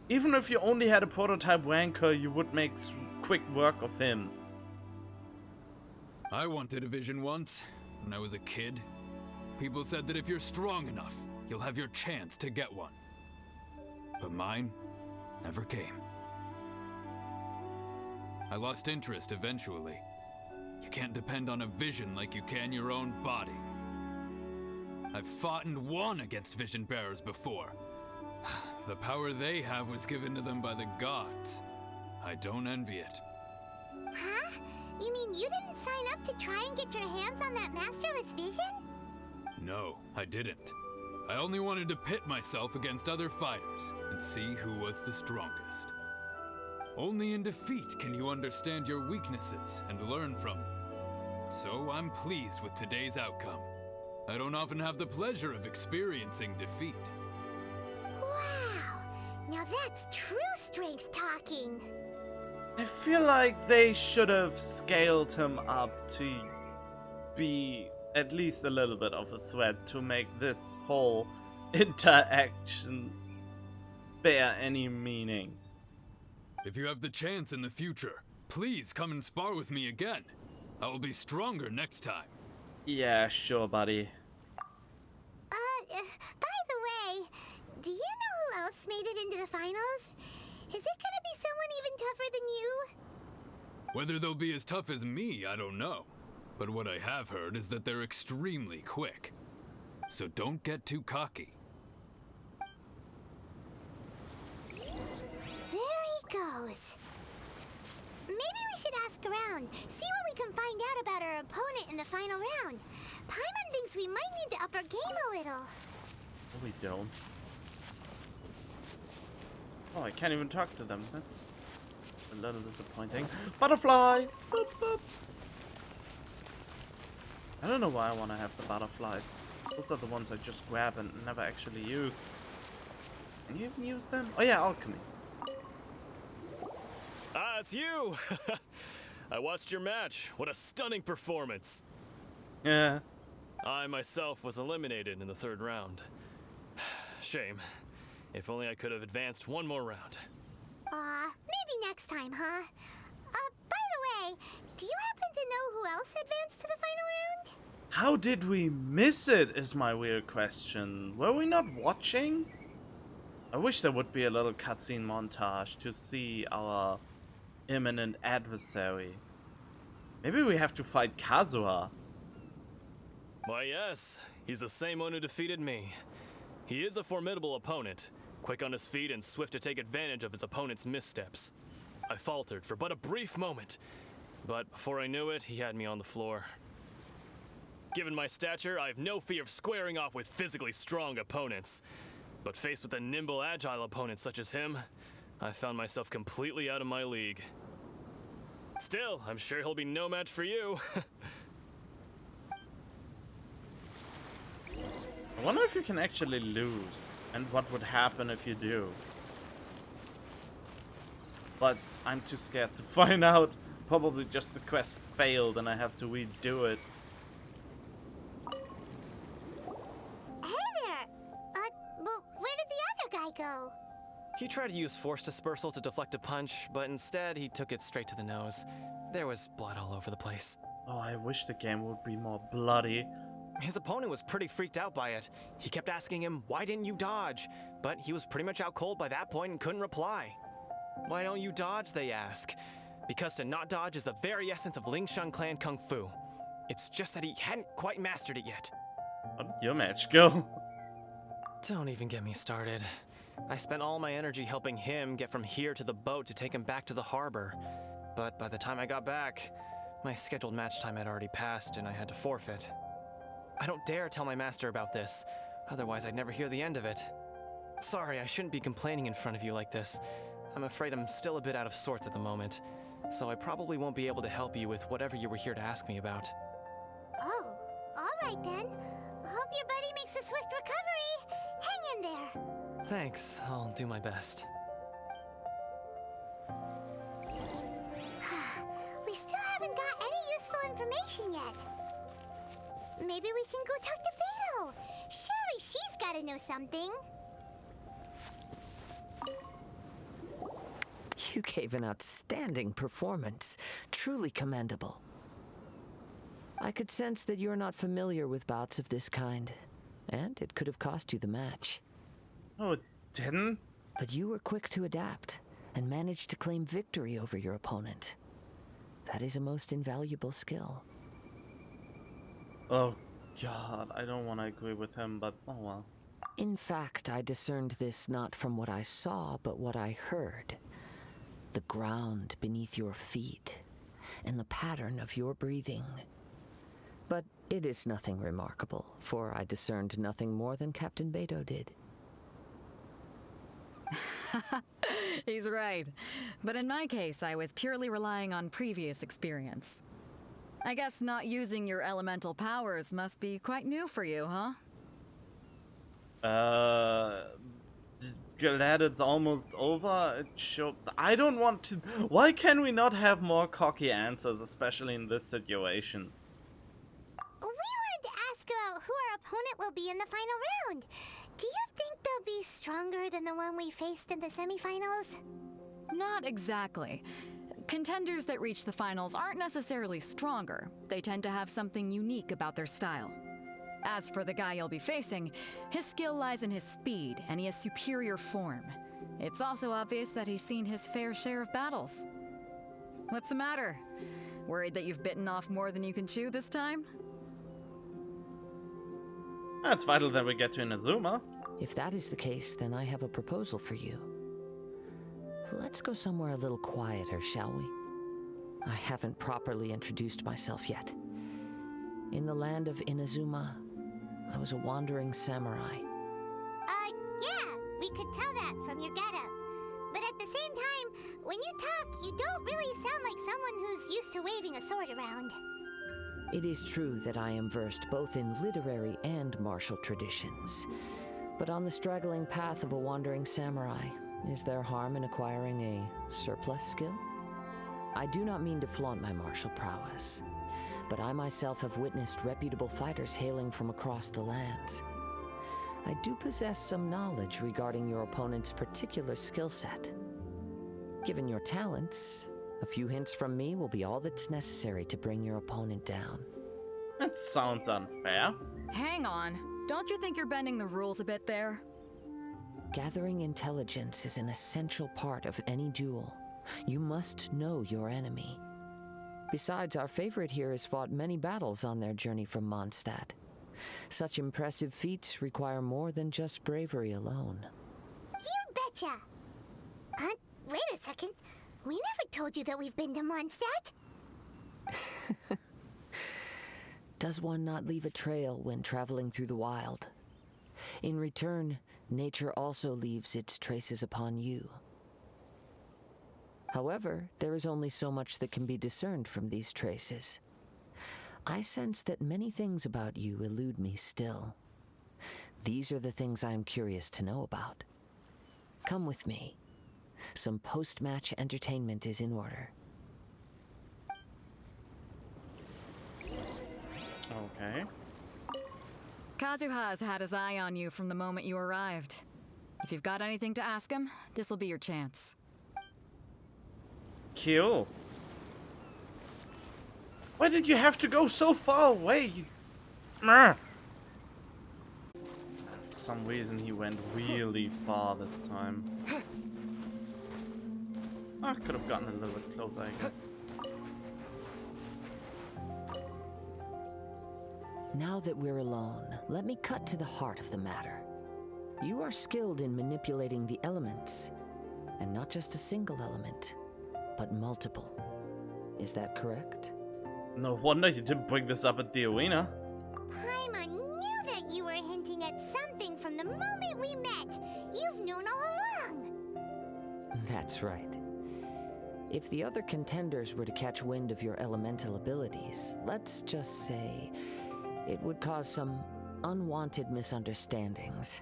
Even if you only had a prototype Wanker, you would make quick work of him. I wanted a vision once, when I was a kid. People said that if you're strong enough, you'll have your chance to get one. But mine never came. I lost interest eventually. You can't depend on a vision like you can your own body. I've fought and won against vision bearers before. The power they have was given to them by the gods. I don't envy it. Huh? You mean you didn't sign up to try and get your hands on that masterless vision? No, I didn't. I only wanted to pit myself against other fighters and see who was the strongest. Only in defeat can you understand your weaknesses and learn from them. So I'm pleased with today's outcome. I don't often have the pleasure of experiencing defeat. Wow! Now that's true strength talking. I feel like they should have scaled him up to be at least a little bit of a threat to make this whole interaction bear any meaning. If you have the chance in the future, please come and spar with me again. I will be stronger next time. Yeah, sure, buddy. By the way, do you know who else made it into the finals? Is it gonna be someone even tougher than you? Whether they'll be as tough as me, I don't know. But what I have heard is that they're extremely quick. So don't get too cocky. There he goes. Maybe we should ask around, see what we can find out about our opponent in the final round. Paimon thinks we might need to up our game a little. No, we don't. Oh, I can't even talk to them. That's a little disappointing. Butterflies! Boop, boop. I don't know why I want to have the butterflies. Those are the ones I just grab and never actually use. Can you even use them? Oh yeah, alchemy. Ah, it's you! I watched your match. What a stunning performance. Yeah. I myself was eliminated in the 3rd round. Shame. If only I could have advanced one more round. Maybe next time, huh? By the way, do you happen to know who else advanced to the final round? How did we miss it is my weird question. Were we not watching? I wish there would be a little cutscene montage to see our imminent adversary. Maybe we have to fight Kazuha. Why, yes. He's the same one who defeated me. He is a formidable opponent, quick on his feet and swift to take advantage of his opponent's missteps. I faltered for but a brief moment, but before I knew it, he had me on the floor. Given my stature, I have no fear of squaring off with physically strong opponents. But faced with a nimble, agile opponent such as him, I found myself completely out of my league. Still, I'm sure he'll be no match for you. I wonder if you can actually lose, and what would happen if you do. But I'm too scared to find out. Probably just the quest failed and I have to redo it. Hey there! Well, where did the other guy go? He tried to use force dispersal to deflect a punch, but instead he took it straight to the nose. There was blood all over the place. Oh, I wish the game would be more bloody. His opponent was pretty freaked out by it. He kept asking him, "Why didn't you dodge?" But he was pretty much out cold by that point and couldn't reply. "Why don't you dodge?" they ask. Because to not dodge is the very essence of Lingshan clan kung fu. It's just that he hadn't quite mastered it yet. How did your match go? Don't even get me started. I spent all my energy helping him get from here to the boat to take him back to the harbor. But by the time I got back, my scheduled match time had already passed and I had to forfeit. I don't dare tell my master about this, otherwise I'd never hear the end of it. Sorry, I shouldn't be complaining in front of you like this. I'm afraid I'm still a bit out of sorts at the moment, so I probably won't be able to help you with whatever you were here to ask me about. Oh, alright then. Hope your buddy makes a swift recovery. Hang in there. Thanks, I'll do my best. We still haven't got any useful information yet. Maybe we can go talk to Beto. Surely she's gotta know something. You gave an outstanding performance. Truly commendable. I could sense that you're not familiar with bouts of this kind, and it could have cost you the match. Oh, it didn't? But you were quick to adapt, and managed to claim victory over your opponent. That is a most invaluable skill. Oh god, I don't want to agree with him, but oh well. In fact, I discerned this not from what I saw, but what I heard. The ground beneath your feet, and the pattern of your breathing. But it is nothing remarkable, for I discerned nothing more than Captain Beto did. He's right. But in my case, I was purely relying on previous experience. I guess not using your elemental powers must be quite new for you, huh? Glad it's almost over. It showed. I don't want to. Why can we not have more cocky answers, especially in this situation? We wanted to ask about who our opponent will be in the final round. Do you think they'll be stronger than the one we faced in the semifinals? Not exactly. Contenders that reach the finals aren't necessarily stronger. They tend to have something unique about their style. As for the guy you'll be facing, his skill lies in his speed, and he has superior form. It's also obvious that he's seen his fair share of battles. What's the matter? Worried that you've bitten off more than you can chew this time? It's vital that we get to Inazuma. If that is the case, then I have a proposal for you. Let's go somewhere a little quieter, shall we? I haven't properly introduced myself yet. In the land of Inazuma, I was a wandering samurai. Yeah, we could tell that from your getup. But at the same time, when you talk, you don't really sound like someone who's used to waving a sword around. It is true that I am versed both in literary and martial traditions. But on the straggling path of a wandering samurai, is there harm in acquiring a surplus skill? I do not mean to flaunt my martial prowess, but I myself have witnessed reputable fighters hailing from across the lands. I do possess some knowledge regarding your opponent's particular skill set. Given your talents, a few hints from me will be all that's necessary to bring your opponent down. That sounds unfair. Hang on. Don't you think you're bending the rules a bit there? Gathering intelligence is an essential part of any duel. You must know your enemy. Besides, our favorite here has fought many battles on their journey from Mondstadt. Such impressive feats require more than just bravery alone. You betcha! Wait a second. We never told you that we've been to Mondstadt. Does one not leave a trail when traveling through the wild? In return, nature also leaves its traces upon you. However, there is only so much that can be discerned from these traces. I sense that many things about you elude me still. These are the things I am curious to know about. Come with me. Some post-match entertainment is in order. Okay. Kazuha's had his eye on you from the moment you arrived. If you've got anything to ask him, this'll be your chance. Kill. Why did you have to go so far away? For some reason he went really far this time. I could have gotten a little bit closer, I guess. Now that we're alone, let me cut to the heart of the matter. You are skilled in manipulating the elements, and not just a single element, but multiple. Is that correct? No wonder you didn't bring this up at the arena. Paimon knew that you were hinting at something from the moment we met. You've known all along. That's right. If the other contenders were to catch wind of your elemental abilities, let's just say it would cause some unwanted misunderstandings.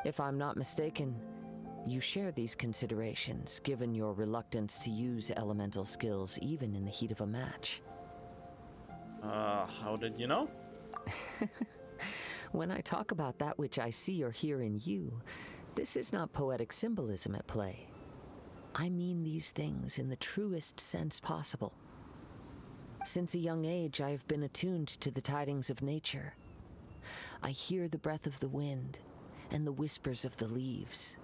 If I'm not mistaken, you share these considerations, given your reluctance to use elemental skills even in the heat of a match. How did you know? When I talk about that which I see or hear in you, this is not poetic symbolism at play. I mean these things in the truest sense possible. Since a young age, I have been attuned to the tidings of nature. I hear the breath of the wind and the whispers of the leaves.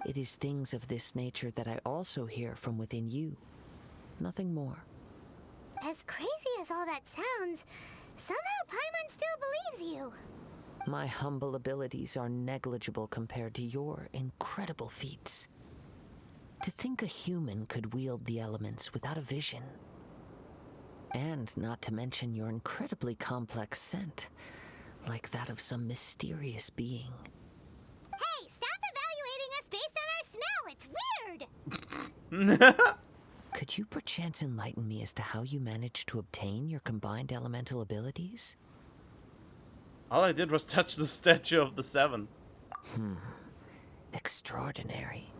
It is things of this nature that I also hear from within you. Nothing more. As crazy as all that sounds, somehow Paimon still believes you. My humble abilities are negligible compared to your incredible feats. To think a human could wield the elements without a vision. And not to mention your incredibly complex scent, like that of some mysterious being. Hey, stop evaluating us based on our smell! It's weird! Could you perchance enlighten me as to how you managed to obtain your combined elemental abilities? All I did was touch the statue of the Seven. Extraordinary.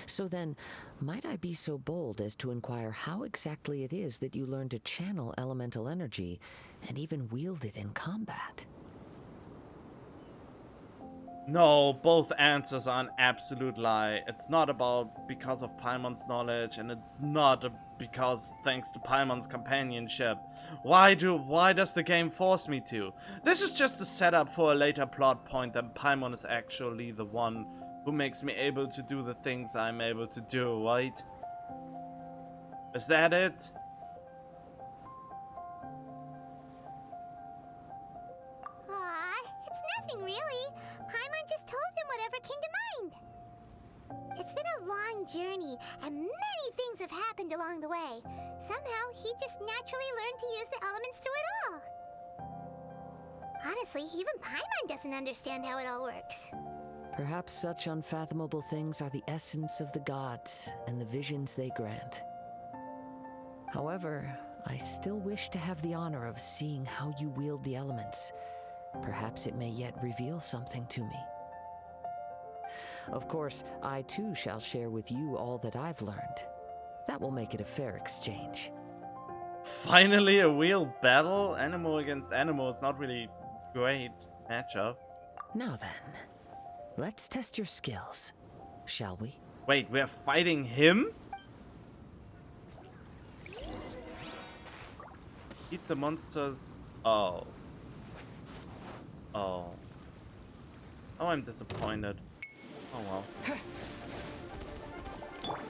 So then, might I be so bold as to inquire how exactly it is that you learned to channel elemental energy and even wield it in combat? No, both answers are an absolute lie. It's not about because of Paimon's knowledge, and it's not because thanks to Paimon's companionship. Why does the game force me to? This is just a setup for a later plot point that Paimon is actually the one who makes me able to do the things I'm able to do, right? Is that it? Aw, it's nothing really. Paimon just told him whatever came to mind. It's been a long journey, and many things have happened along the way. Somehow, he just naturally learned to use the elements through it all. Honestly, even Paimon doesn't understand how it all works. Perhaps such unfathomable things are the essence of the gods and the visions they grant. However, I still wish to have the honor of seeing how you wield the elements. Perhaps it may yet reveal something to me. Of course, I too shall share with you all that I've learned. That will make it a fair exchange. Finally, a real battle. Animal against animal is not really great matchup. Now then, let's test your skills, shall we? Wait, we're fighting him? Eat the monsters. Oh. Oh. Oh, I'm disappointed. Oh well.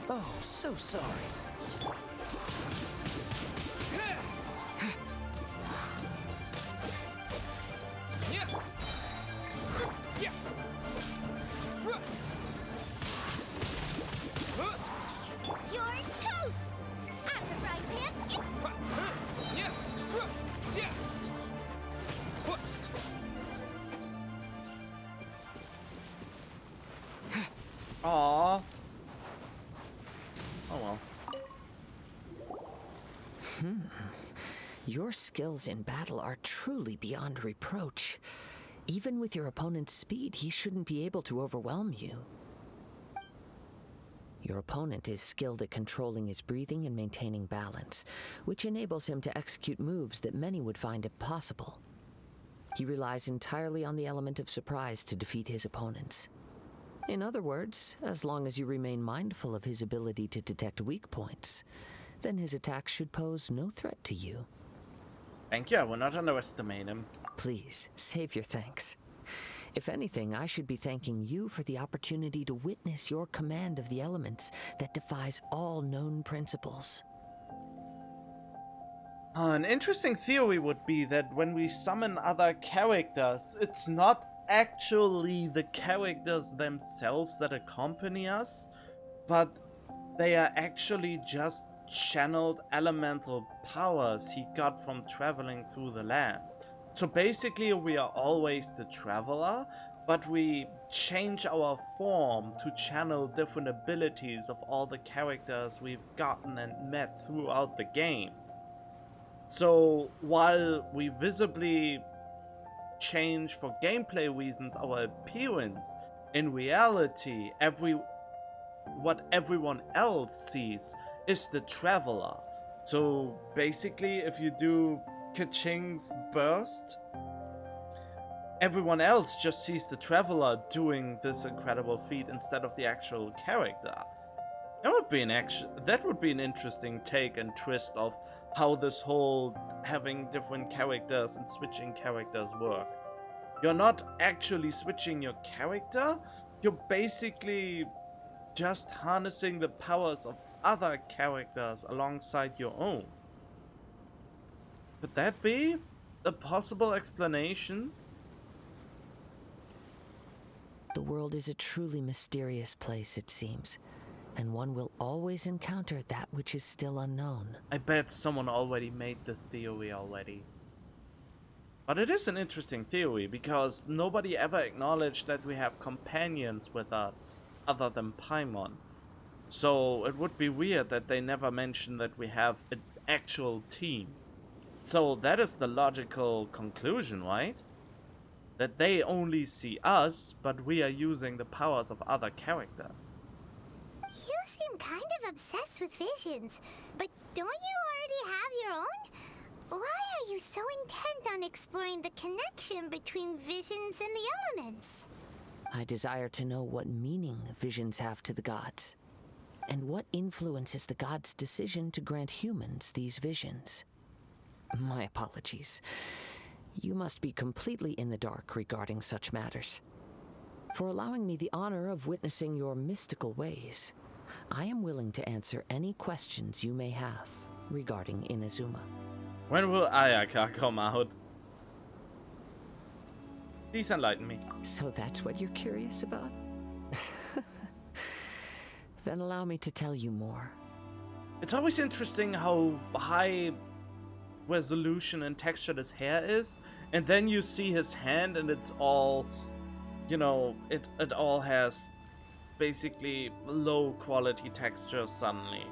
Oh, so sorry. You're toast! At the frying pan. Aww. Oh well. Your skills in battle are truly beyond reproach. Even with your opponent's speed, he shouldn't be able to overwhelm you. Your opponent is skilled at controlling his breathing and maintaining balance, which enables him to execute moves that many would find impossible. He relies entirely on the element of surprise to defeat his opponents. In other words, as long as you remain mindful of his ability to detect weak points, then his attacks should pose no threat to you. Thank you, I will not underestimate him. Please, save your thanks. If anything, I should be thanking you for the opportunity to witness your command of the elements that defies all known principles. An interesting theory would be that when we summon other characters, it's not actually the characters themselves that accompany us, but they are actually just channeled elemental powers he got from traveling through the lands. So basically we are always the traveler, but we change our form to channel different abilities of all the characters we've gotten and met throughout the game. So while we visibly change for gameplay reasons our appearance, in reality what everyone else sees is the traveler. So basically if you do Kaching's burst, everyone else just sees the traveler doing this incredible feat instead of the actual character. That would be an interesting take and twist of how this whole having different characters and switching characters work. You're not actually switching your character, you're basically just harnessing the powers of other characters alongside your own. Could that be a possible explanation? The world is a truly mysterious place, it seems, and one will always encounter that which is still unknown. I bet someone already made the theory already. But it is an interesting theory, because nobody ever acknowledged that we have companions with us, other than Paimon. So it would be weird that they never mentioned that we have an actual team. So that is the logical conclusion, right? That they only see us, but we are using the powers of other characters. You seem kind of obsessed with visions, but don't you already have your own? Why are you so intent on exploring the connection between visions and the elements? I desire to know what meaning visions have to the gods, and what influences the gods' decision to grant humans these visions. My apologies. You must be completely in the dark regarding such matters. For allowing me the honor of witnessing your mystical ways, I am willing to answer any questions you may have regarding Inazuma. When will Ayaka come out? Please enlighten me. So that's what you're curious about? Then allow me to tell you more. It's always interesting how high resolution and texture his hair is, and then you see his hand and it's all, you know, it all has basically low quality texture suddenly.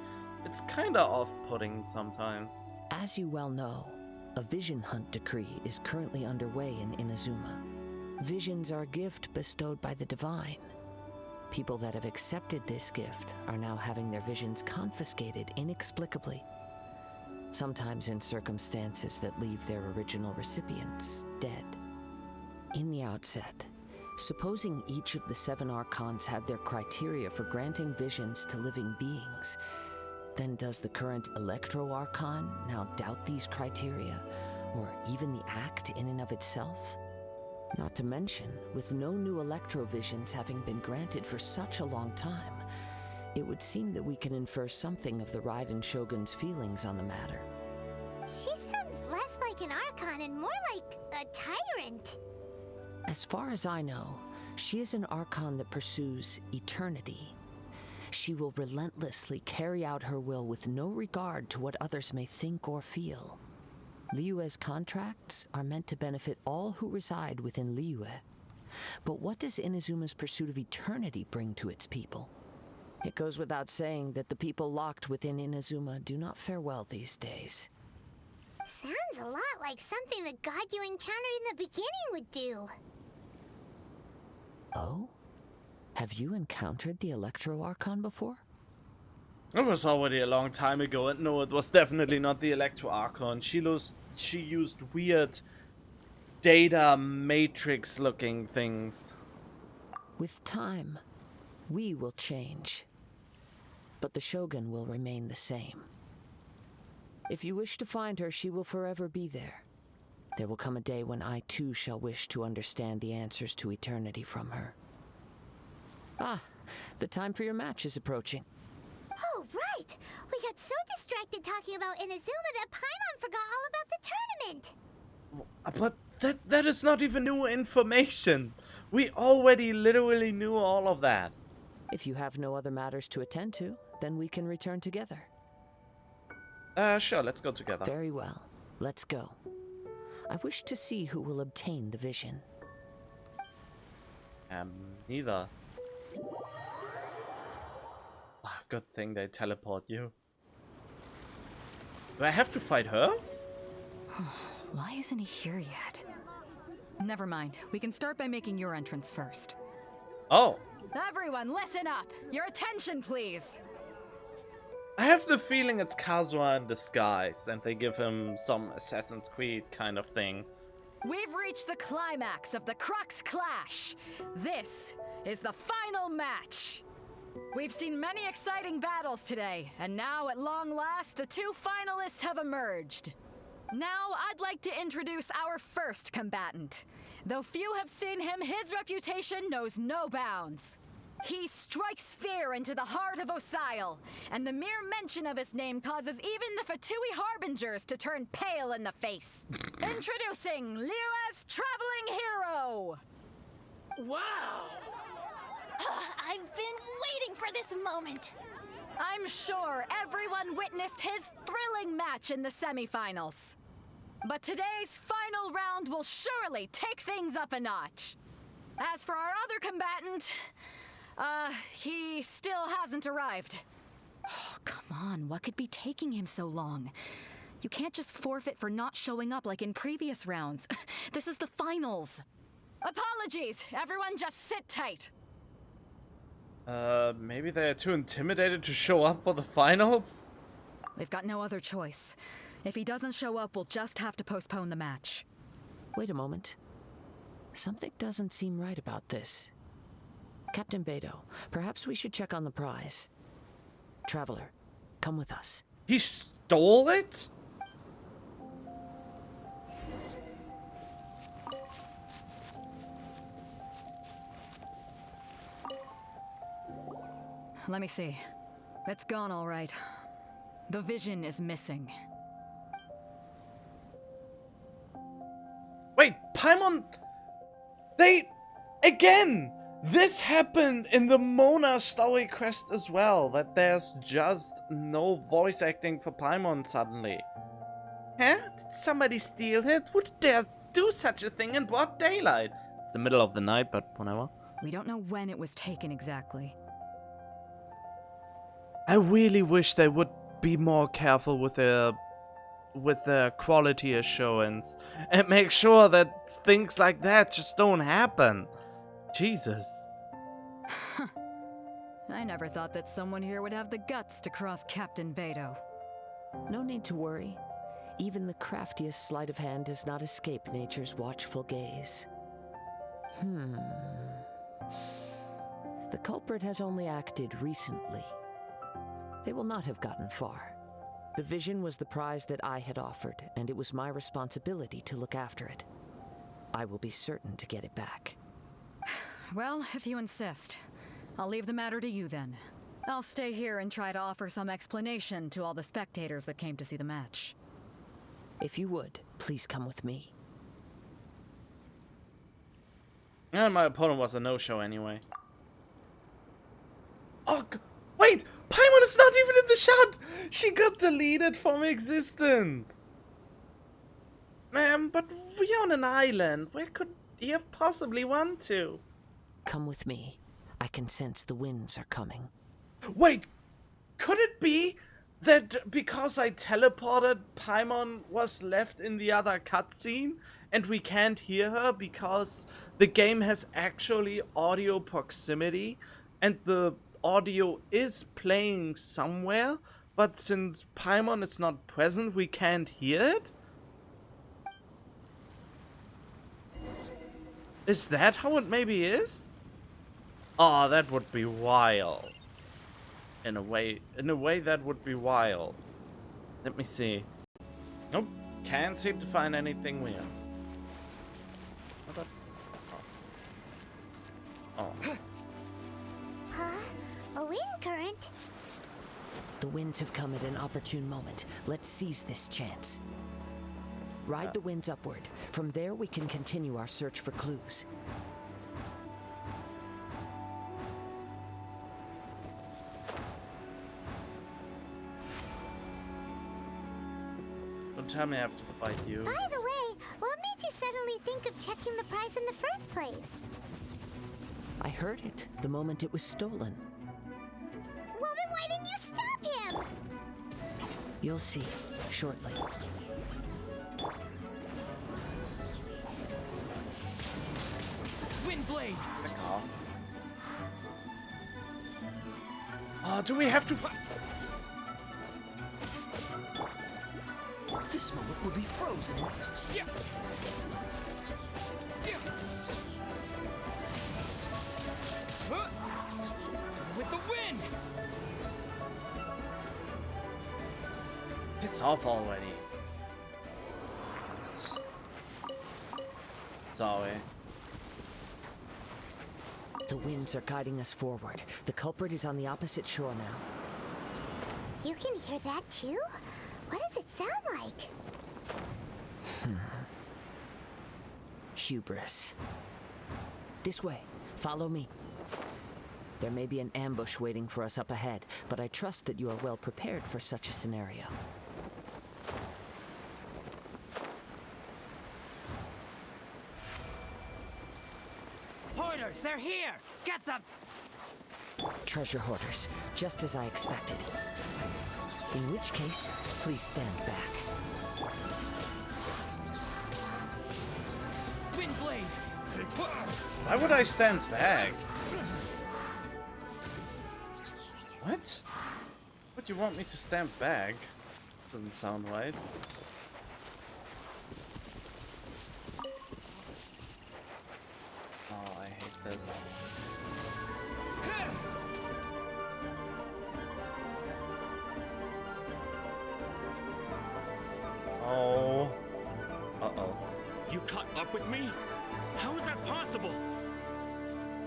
It's kinda off-putting sometimes. As you well know, a vision hunt decree is currently underway in Inazuma. Visions are a gift bestowed by the divine. People that have accepted this gift are now having their visions confiscated inexplicably, sometimes in circumstances that leave their original recipients dead. In the outset, supposing each of the 7 archons had their criteria for granting visions to living beings, then does the current Electro Archon now doubt these criteria, or even the act in and of itself? Not to mention, with no new Electro visions having been granted for such a long time, it would seem that we can infer something of the Raiden Shogun's feelings on the matter. She sounds less like an Archon and more like a tyrant. As far as I know, she is an Archon that pursues eternity. She will relentlessly carry out her will with no regard to what others may think or feel. Liyue's contracts are meant to benefit all who reside within Liyue. But what does Inazuma's pursuit of eternity bring to its people? It goes without saying that the people locked within Inazuma do not fare well these days. Sounds a lot like something the god you encountered in the beginning would do. Oh? Have you encountered the Electro Archon before? It was already a long time ago, and no, it was definitely not the Electro Archon. She used weird data matrix looking things. With time, we will change. But the Shogun will remain the same. If you wish to find her, she will forever be there. There will come a day when I too shall wish to understand the answers to eternity from her. Ah, the time for your match is approaching. Oh, right! We got so distracted talking about Inazuma that Paimon forgot all about the tournament! But that is not even new information. We already literally knew all of that. If you have no other matters to attend to, then we can return together. Sure, let's go together. Very well. Let's go. I wish to see who will obtain the vision. Neither. Good thing they teleport you. Do I have to fight her? Why isn't he here yet? Never mind. We can start by making your entrance first. Oh. Everyone, listen up! Your attention, please! I have the feeling it's Kazuha in disguise, and they give him some Assassin's Creed kind of thing. We've reached the climax of the Crux Clash! This is the final match! We've seen many exciting battles today, and now at long last, the 2 finalists have emerged. Now, I'd like to introduce our first combatant. Though few have seen him, his reputation knows no bounds. He strikes fear into the heart of Osile, and the mere mention of his name causes even the Fatui Harbingers to turn pale in the face. Introducing Liyue's traveling hero! Wow! I've been waiting for this moment. I'm sure everyone witnessed his thrilling match in the semifinals. But today's final round will surely take things up a notch. As for our other combatant, he still hasn't arrived. Oh, come on, what could be taking him so long? You can't just forfeit for not showing up like in previous rounds. This is the finals. Apologies, everyone just sit tight. Maybe they're too intimidated to show up for the finals? We've got no other choice. If he doesn't show up, we'll just have to postpone the match. Wait a moment. Something doesn't seem right about this. Captain Beidou, perhaps we should check on the prize. Traveler, come with us. He stole it? Let me see. It's gone all right. The vision is missing. Wait, Paimon... Again! This happened in the Mona story quest as well, that there's just no voice acting for Paimon suddenly. Huh? Did somebody steal it? Who dare do such a thing in broad daylight? It's the middle of the night, but whatever. We don't know when it was taken exactly. I really wish they would be more careful with their with the quality assurance and make sure that things like that just don't happen. Jesus. I never thought that someone here would have the guts to cross Captain Beto. No need to worry. Even the craftiest sleight of hand does not escape nature's watchful gaze. The culprit has only acted recently. They will not have gotten far. The vision was the prize that I had offered, and it was my responsibility to look after it. I will be certain to get it back. Well, if you insist. I'll leave the matter to you then. I'll stay here and try to offer some explanation to all the spectators that came to see the match. If you would, please come with me. And my opponent was a no-show anyway. Oh, wait! Paimon is not even in the shot! She got deleted from existence! Man, but we're on an island. Where could he have possibly want to? Come with me. I can sense the winds are coming. Wait! Could it be that because I teleported, Paimon was left in the other cutscene and we can't hear her because the game has actually audio proximity and the audio is playing somewhere, but since Paimon is not present, we can't hear it? Is that how it maybe is? Oh, that would be wild. In a way that would be wild. Let me see. Nope, can't seem to find anything weird. What up? Oh. Huh? A wind current? The winds have come at an opportune moment. Let's seize this chance. Ride the winds upward. From there, we can continue our search for clues. Don't tell me I have to fight you. By the way, what made you suddenly think of checking the prize in the first place? I heard it the moment it was stolen. Well, then why didn't you stop him? You'll see shortly. Windblade! Back off. Oh, do we have to fight? This moment will be frozen. With the wind! It's off already. Sorry. The winds are guiding us forward. The culprit is on the opposite shore now. You can hear that too? What does it sound like? Hubris. This way. Follow me. There may be an ambush waiting for us up ahead, but I trust that you are well prepared for such a scenario. Hoarders, they're here! Get them! Treasure hoarders, just as I expected. In which case, please stand back. Windblade! Why would I stand back? What? Would you want me to stand back? Doesn't sound right. Oh, I hate this. Oh. Uh-oh. You caught up with me? How is that possible?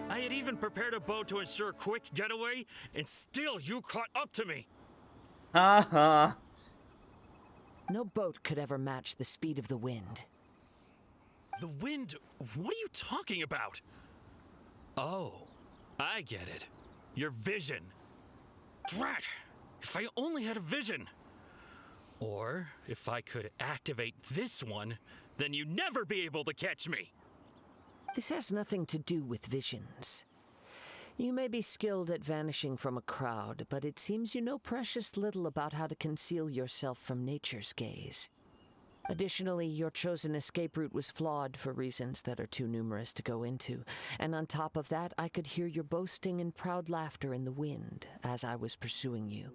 I had even prepared a boat to ensure a quick getaway, and still you caught up to me. Haha. No boat could ever match the speed of the wind. The wind? What are you talking about? Oh, I get it. Your vision. Drat! If I only had a vision. Or if I could activate this one, then you'd never be able to catch me. This has nothing to do with visions. You may be skilled at vanishing from a crowd, but it seems you know precious little about how to conceal yourself from nature's gaze. Additionally, your chosen escape route was flawed for reasons that are too numerous to go into. And on top of that, I could hear your boasting and proud laughter in the wind as I was pursuing you.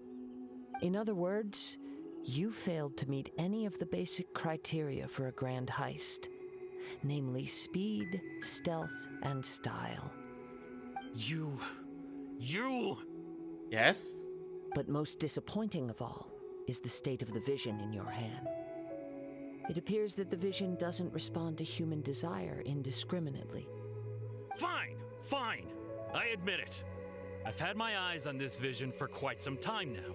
In other words, you failed to meet any of the basic criteria for a grand heist, namely speed, stealth, and style. You... Yes? But most disappointing of all is the state of the vision in your hand. It appears that the vision doesn't respond to human desire indiscriminately. Fine. I admit it. I've had my eyes on this vision for quite some time now.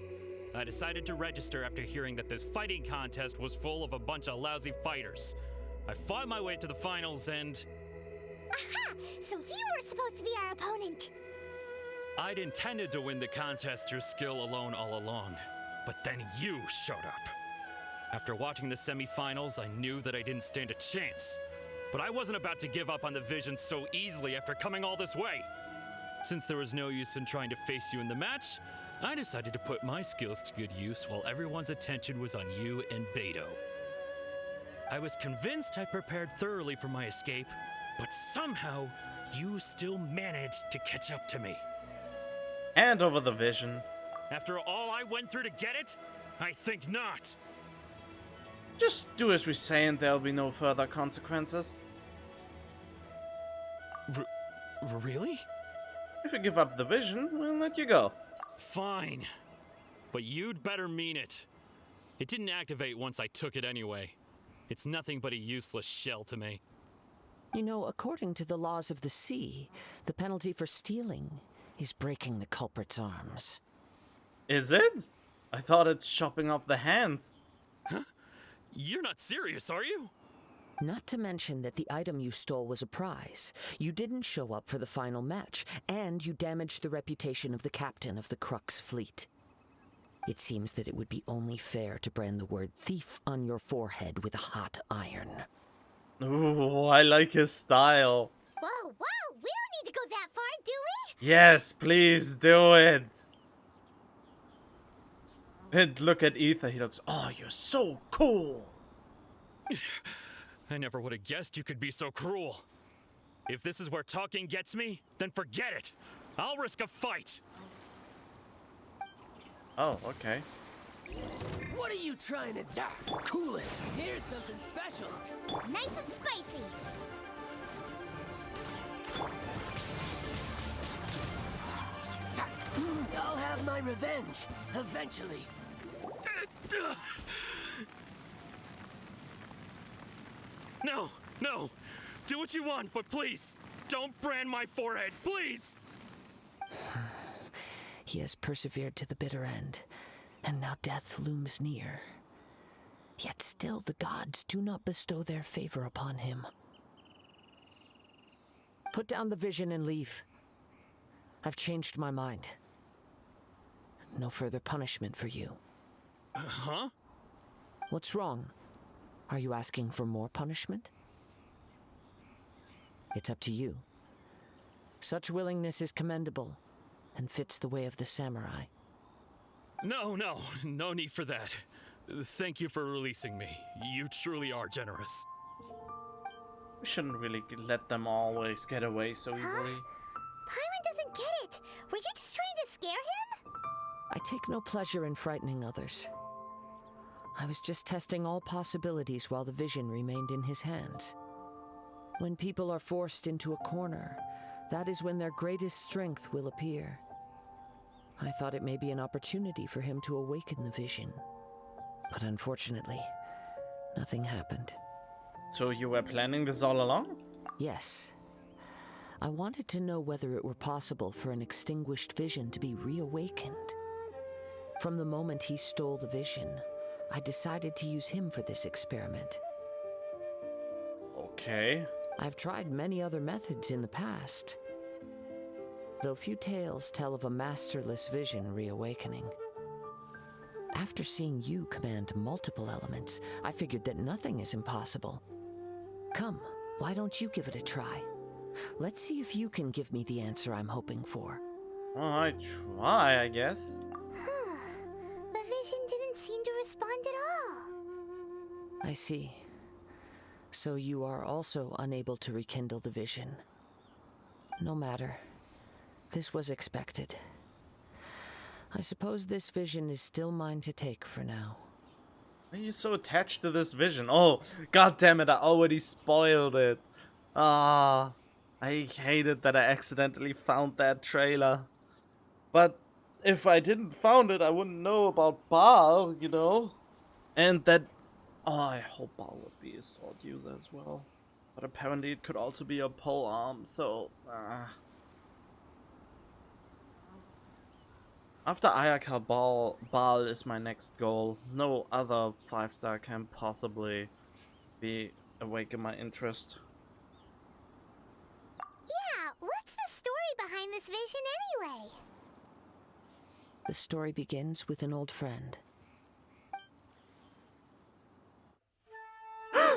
I decided to register after hearing that this fighting contest was full of a bunch of lousy fighters. I fought my way to the finals and... Aha! So you were supposed to be our opponent! I'd intended to win the contest through skill alone all along, but then you showed up. After watching the semifinals, I knew that I didn't stand a chance. But I wasn't about to give up on the vision so easily after coming all this way. Since there was no use in trying to face you in the match, I decided to put my skills to good use while everyone's attention was on you and Beto. I was convinced I prepared thoroughly for my escape, but somehow you still managed to catch up to me. Hand over the vision. After all I went through to get it? I think not. Just do as we say and there'll be no further consequences. Really? If you give up the vision, we'll let you go. Fine. But you'd better mean it. It didn't activate once I took it anyway. It's nothing but a useless shell to me. You know, according to the laws of the sea, the penalty for stealing is breaking the culprit's arms. Is it? I thought it's chopping off the hands. Huh? You're not serious, are you? Not to mention that the item you stole was a prize. You didn't show up for the final match, and you damaged the reputation of the captain of the Crux fleet. It seems that it would be only fair to brand the word thief on your forehead with a hot iron. Ooh, I like his style. Whoa, we don't need to go that far, do we? Yes, please do it. And look at Ether, he looks, oh, you're so cool. I never would have guessed you could be so cruel. If this is where talking gets me, then forget it. I'll risk a fight. Oh, okay. What are you trying to do? Cool it. Here's something special. Nice and spicy. I'll have my revenge, eventually. No. Do what you want, but please, don't brand my forehead, please. He has persevered to the bitter end, and now death looms near. Yet still the gods do not bestow their favor upon him. Put down the vision and leave. I've changed my mind. No further punishment for you. Huh? What's wrong? Are you asking for more punishment? It's up to you. Such willingness is commendable and fits the way of the samurai. No need for that. Thank you for releasing me. You truly are generous. We shouldn't really let them always get away so easily. Paimon doesn't get it. Were you just trying to scare him? I take no pleasure in frightening others. I was just testing all possibilities while the vision remained in his hands. When people are forced into a corner, that is when their greatest strength will appear. I thought it may be an opportunity for him to awaken the vision. But unfortunately, nothing happened. So you were planning this all along? Yes. I wanted to know whether it were possible for an extinguished vision to be reawakened. From the moment he stole the vision, I decided to use him for this experiment. Okay. I've tried many other methods in the past, though few tales tell of a masterless vision reawakening. After seeing you command multiple elements, I figured that nothing is impossible. Come, why don't you give it a try? Let's see if you can give me the answer I'm hoping for. Well, I try, I guess. The vision didn't seem to respond at all. I see. So you are also unable to rekindle the vision. No matter. This was expected. I suppose this vision is still mine to take for now. Why are you so attached to this vision? Oh, god damn it, I already spoiled it. Ah, I hated that I accidentally found that trailer. But if I didn't found it, I wouldn't know about Baal, you know? And that... Oh, I hope Baal would be a sword user as well. But apparently it could also be a pole arm, so... After Ayaka, Baal is my next goal. No other 5-star can possibly be awaken my interest. Yeah, what's the story behind this vision anyway? The story begins with an old friend.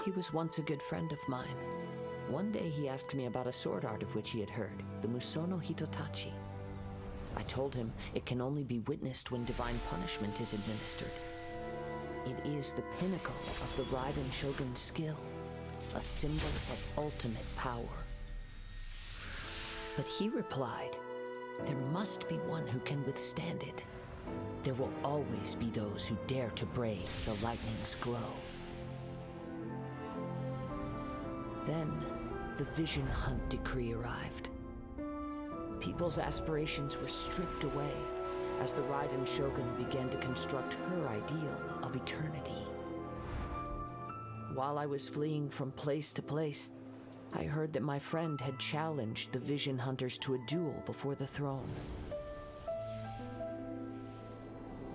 He was once a good friend of mine. One day he asked me about a sword art of which he had heard, the Musono Hitotachi. I told him it can only be witnessed when divine punishment is administered. It is the pinnacle of the Raiden Shogun's skill, a symbol of ultimate power. But he replied, there must be one who can withstand it. There will always be those who dare to brave the lightning's glow. Then, the Vision Hunt decree arrived. People's aspirations were stripped away as the Raiden Shogun began to construct her ideal of eternity. While I was fleeing from place to place, I heard that my friend had challenged the Vision Hunters to a duel before the throne.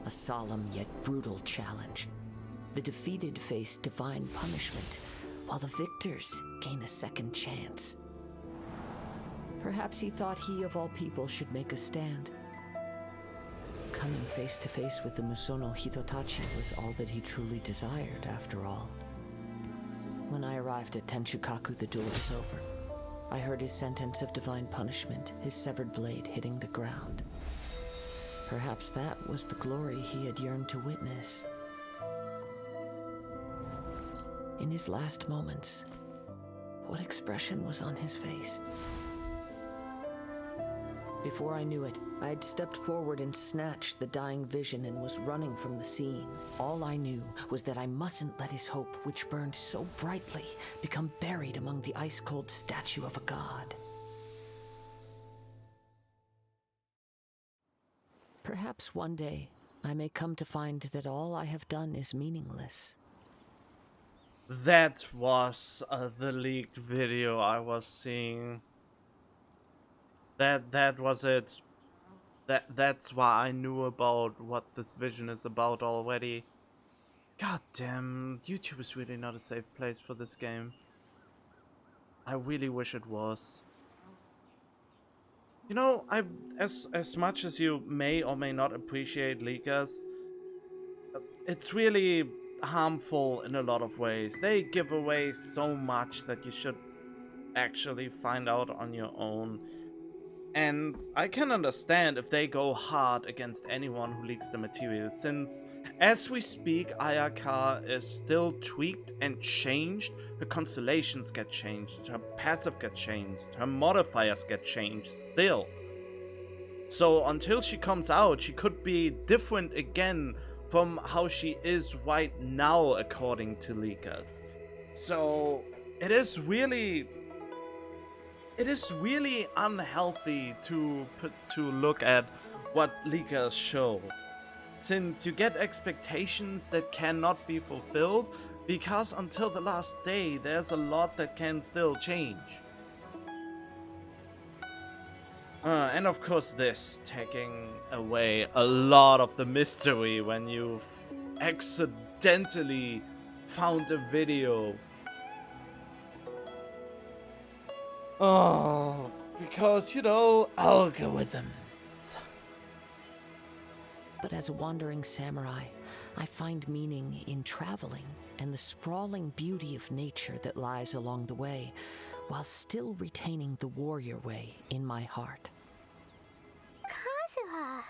A solemn yet brutal challenge. The defeated face divine punishment, while the victors gain a second chance. Perhaps he thought he of all people should make a stand. Coming face to face with the Musono Hitotachi was all that he truly desired, after all. When I arrived at Tenshukaku, the duel was over. I heard his sentence of divine punishment, his severed blade hitting the ground. Perhaps that was the glory he had yearned to witness. In his last moments, what expression was on his face? Before I knew it, I had stepped forward and snatched the dying vision and was running from the scene. All I knew was that I mustn't let his hope, which burned so brightly, become buried among the ice-cold statue of a god. Perhaps one day, I may come to find that all I have done is meaningless. That was the leaked video I was seeing. That was it. That's why I knew about what this vision is about already. God damn, YouTube is really not a safe place for this game. I really wish it was. You know, as much as you may or may not appreciate leakers, it's really harmful in a lot of ways. They give away so much that you should actually find out on your own. And I can understand if they go hard against anyone who leaks the material, since as we speak, Ayaka is still tweaked and changed. Her constellations get changed, her passive get changed, her modifiers get changed still. So until she comes out, she could be different again from how she is right now, according to leakers. So it is really unhealthy to look at what leakers show, since you get expectations that cannot be fulfilled, because until the last day there's a lot that can still change. And of course this, taking away a lot of the mystery when you've accidentally found a video. Oh, because, you know, algorithms. But as a wandering samurai, I find meaning in traveling and the sprawling beauty of nature that lies along the way, while still retaining the warrior way in my heart. Kazuha.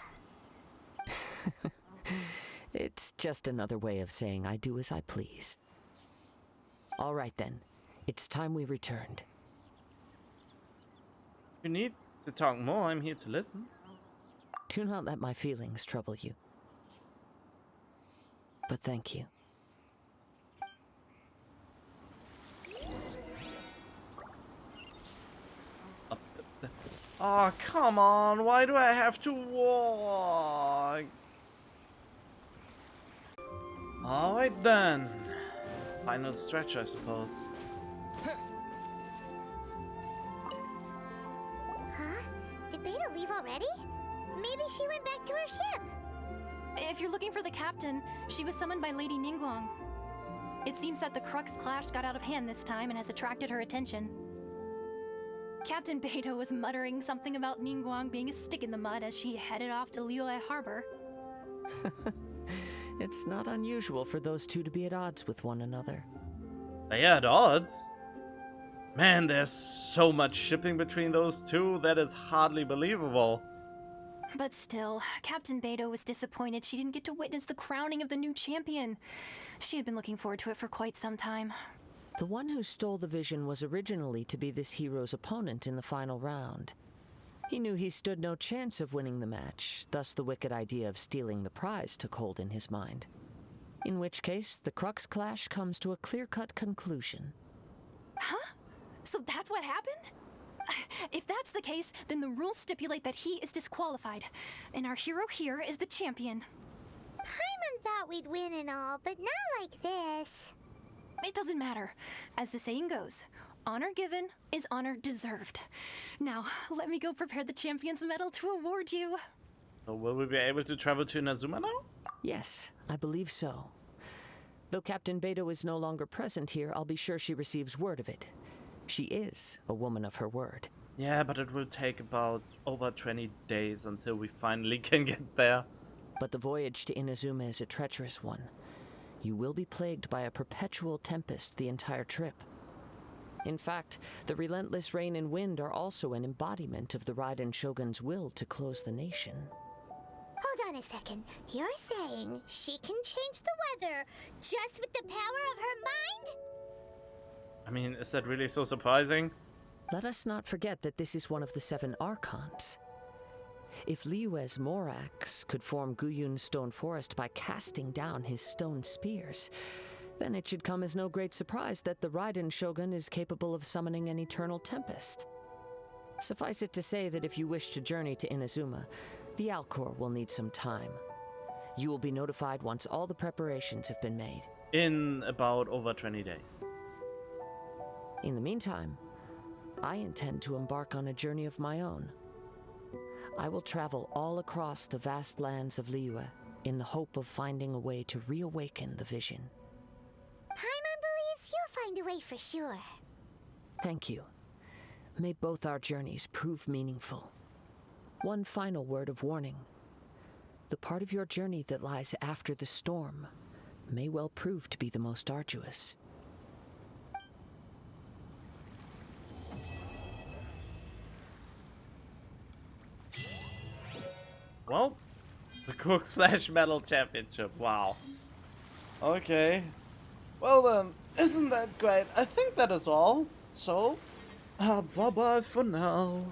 It's just another way of saying I do as I please. All right then. It's time we returned. If you need to talk more, I'm here to listen. Do not let my feelings trouble you. But thank you. Oh, come on. Why do I have to walk? Alright then. Final stretch, I suppose. Huh? Did Beta leave already? Maybe she went back to her ship. If you're looking for the captain, she was summoned by Lady Ningguang. It seems that the Crux clash got out of hand this time and has attracted her attention. Captain Beidou was muttering something about Ningguang being a stick in the mud as she headed off to Liyue Harbor. It's not unusual for those two to be at odds with one another. They are at odds? Man, there's so much shipping between those two that is hardly believable. But still, Captain Beidou was disappointed she didn't get to witness the crowning of the new champion. She had been looking forward to it for quite some time. The one who stole the vision was originally to be this hero's opponent in the final round. He knew he stood no chance of winning the match, thus the wicked idea of stealing the prize took hold in his mind. In which case, the Crux clash comes to a clear-cut conclusion. Huh? So that's what happened? If that's the case, then the rules stipulate that he is disqualified, and our hero here is the champion. Paimon thought we'd win and all, but not like this. It doesn't matter. As the saying goes, honor given is honor deserved. Now, let me go prepare the champion's medal to award you. So will we be able to travel to Inazuma now? Yes, I believe so. Though Captain Beidou is no longer present here, I'll be sure she receives word of it. She is a woman of her word. Yeah, but it will take about over 20 days until we finally can get there. But the voyage to Inazuma is a treacherous one. You will be plagued by a perpetual tempest the entire trip. In fact, the relentless rain and wind are also an embodiment of the Raiden Shogun's will to close the nation. Hold on a second. You're saying she can change the weather just with the power of her mind? I mean, is that really so surprising? Let us not forget that this is one of the 7 Archons. If Liyue's Morax could form Guyun's stone forest by casting down his stone spears, then it should come as no great surprise that the Raiden Shogun is capable of summoning an eternal tempest. Suffice it to say that if you wish to journey to Inazuma, the Alcor will need some time. You will be notified once all the preparations have been made. In about over 20 days. In the meantime, I intend to embark on a journey of my own. I will travel all across the vast lands of Liyue in the hope of finding a way to reawaken the vision. Paimon believes you'll find a way for sure. Thank you. May both our journeys prove meaningful. One final word of warning. The part of your journey that lies after the storm may well prove to be the most arduous. Well, the Cook's Flash Metal Championship. Wow. Okay. Well then, isn't that great? I think that is all. So, bye-bye for now.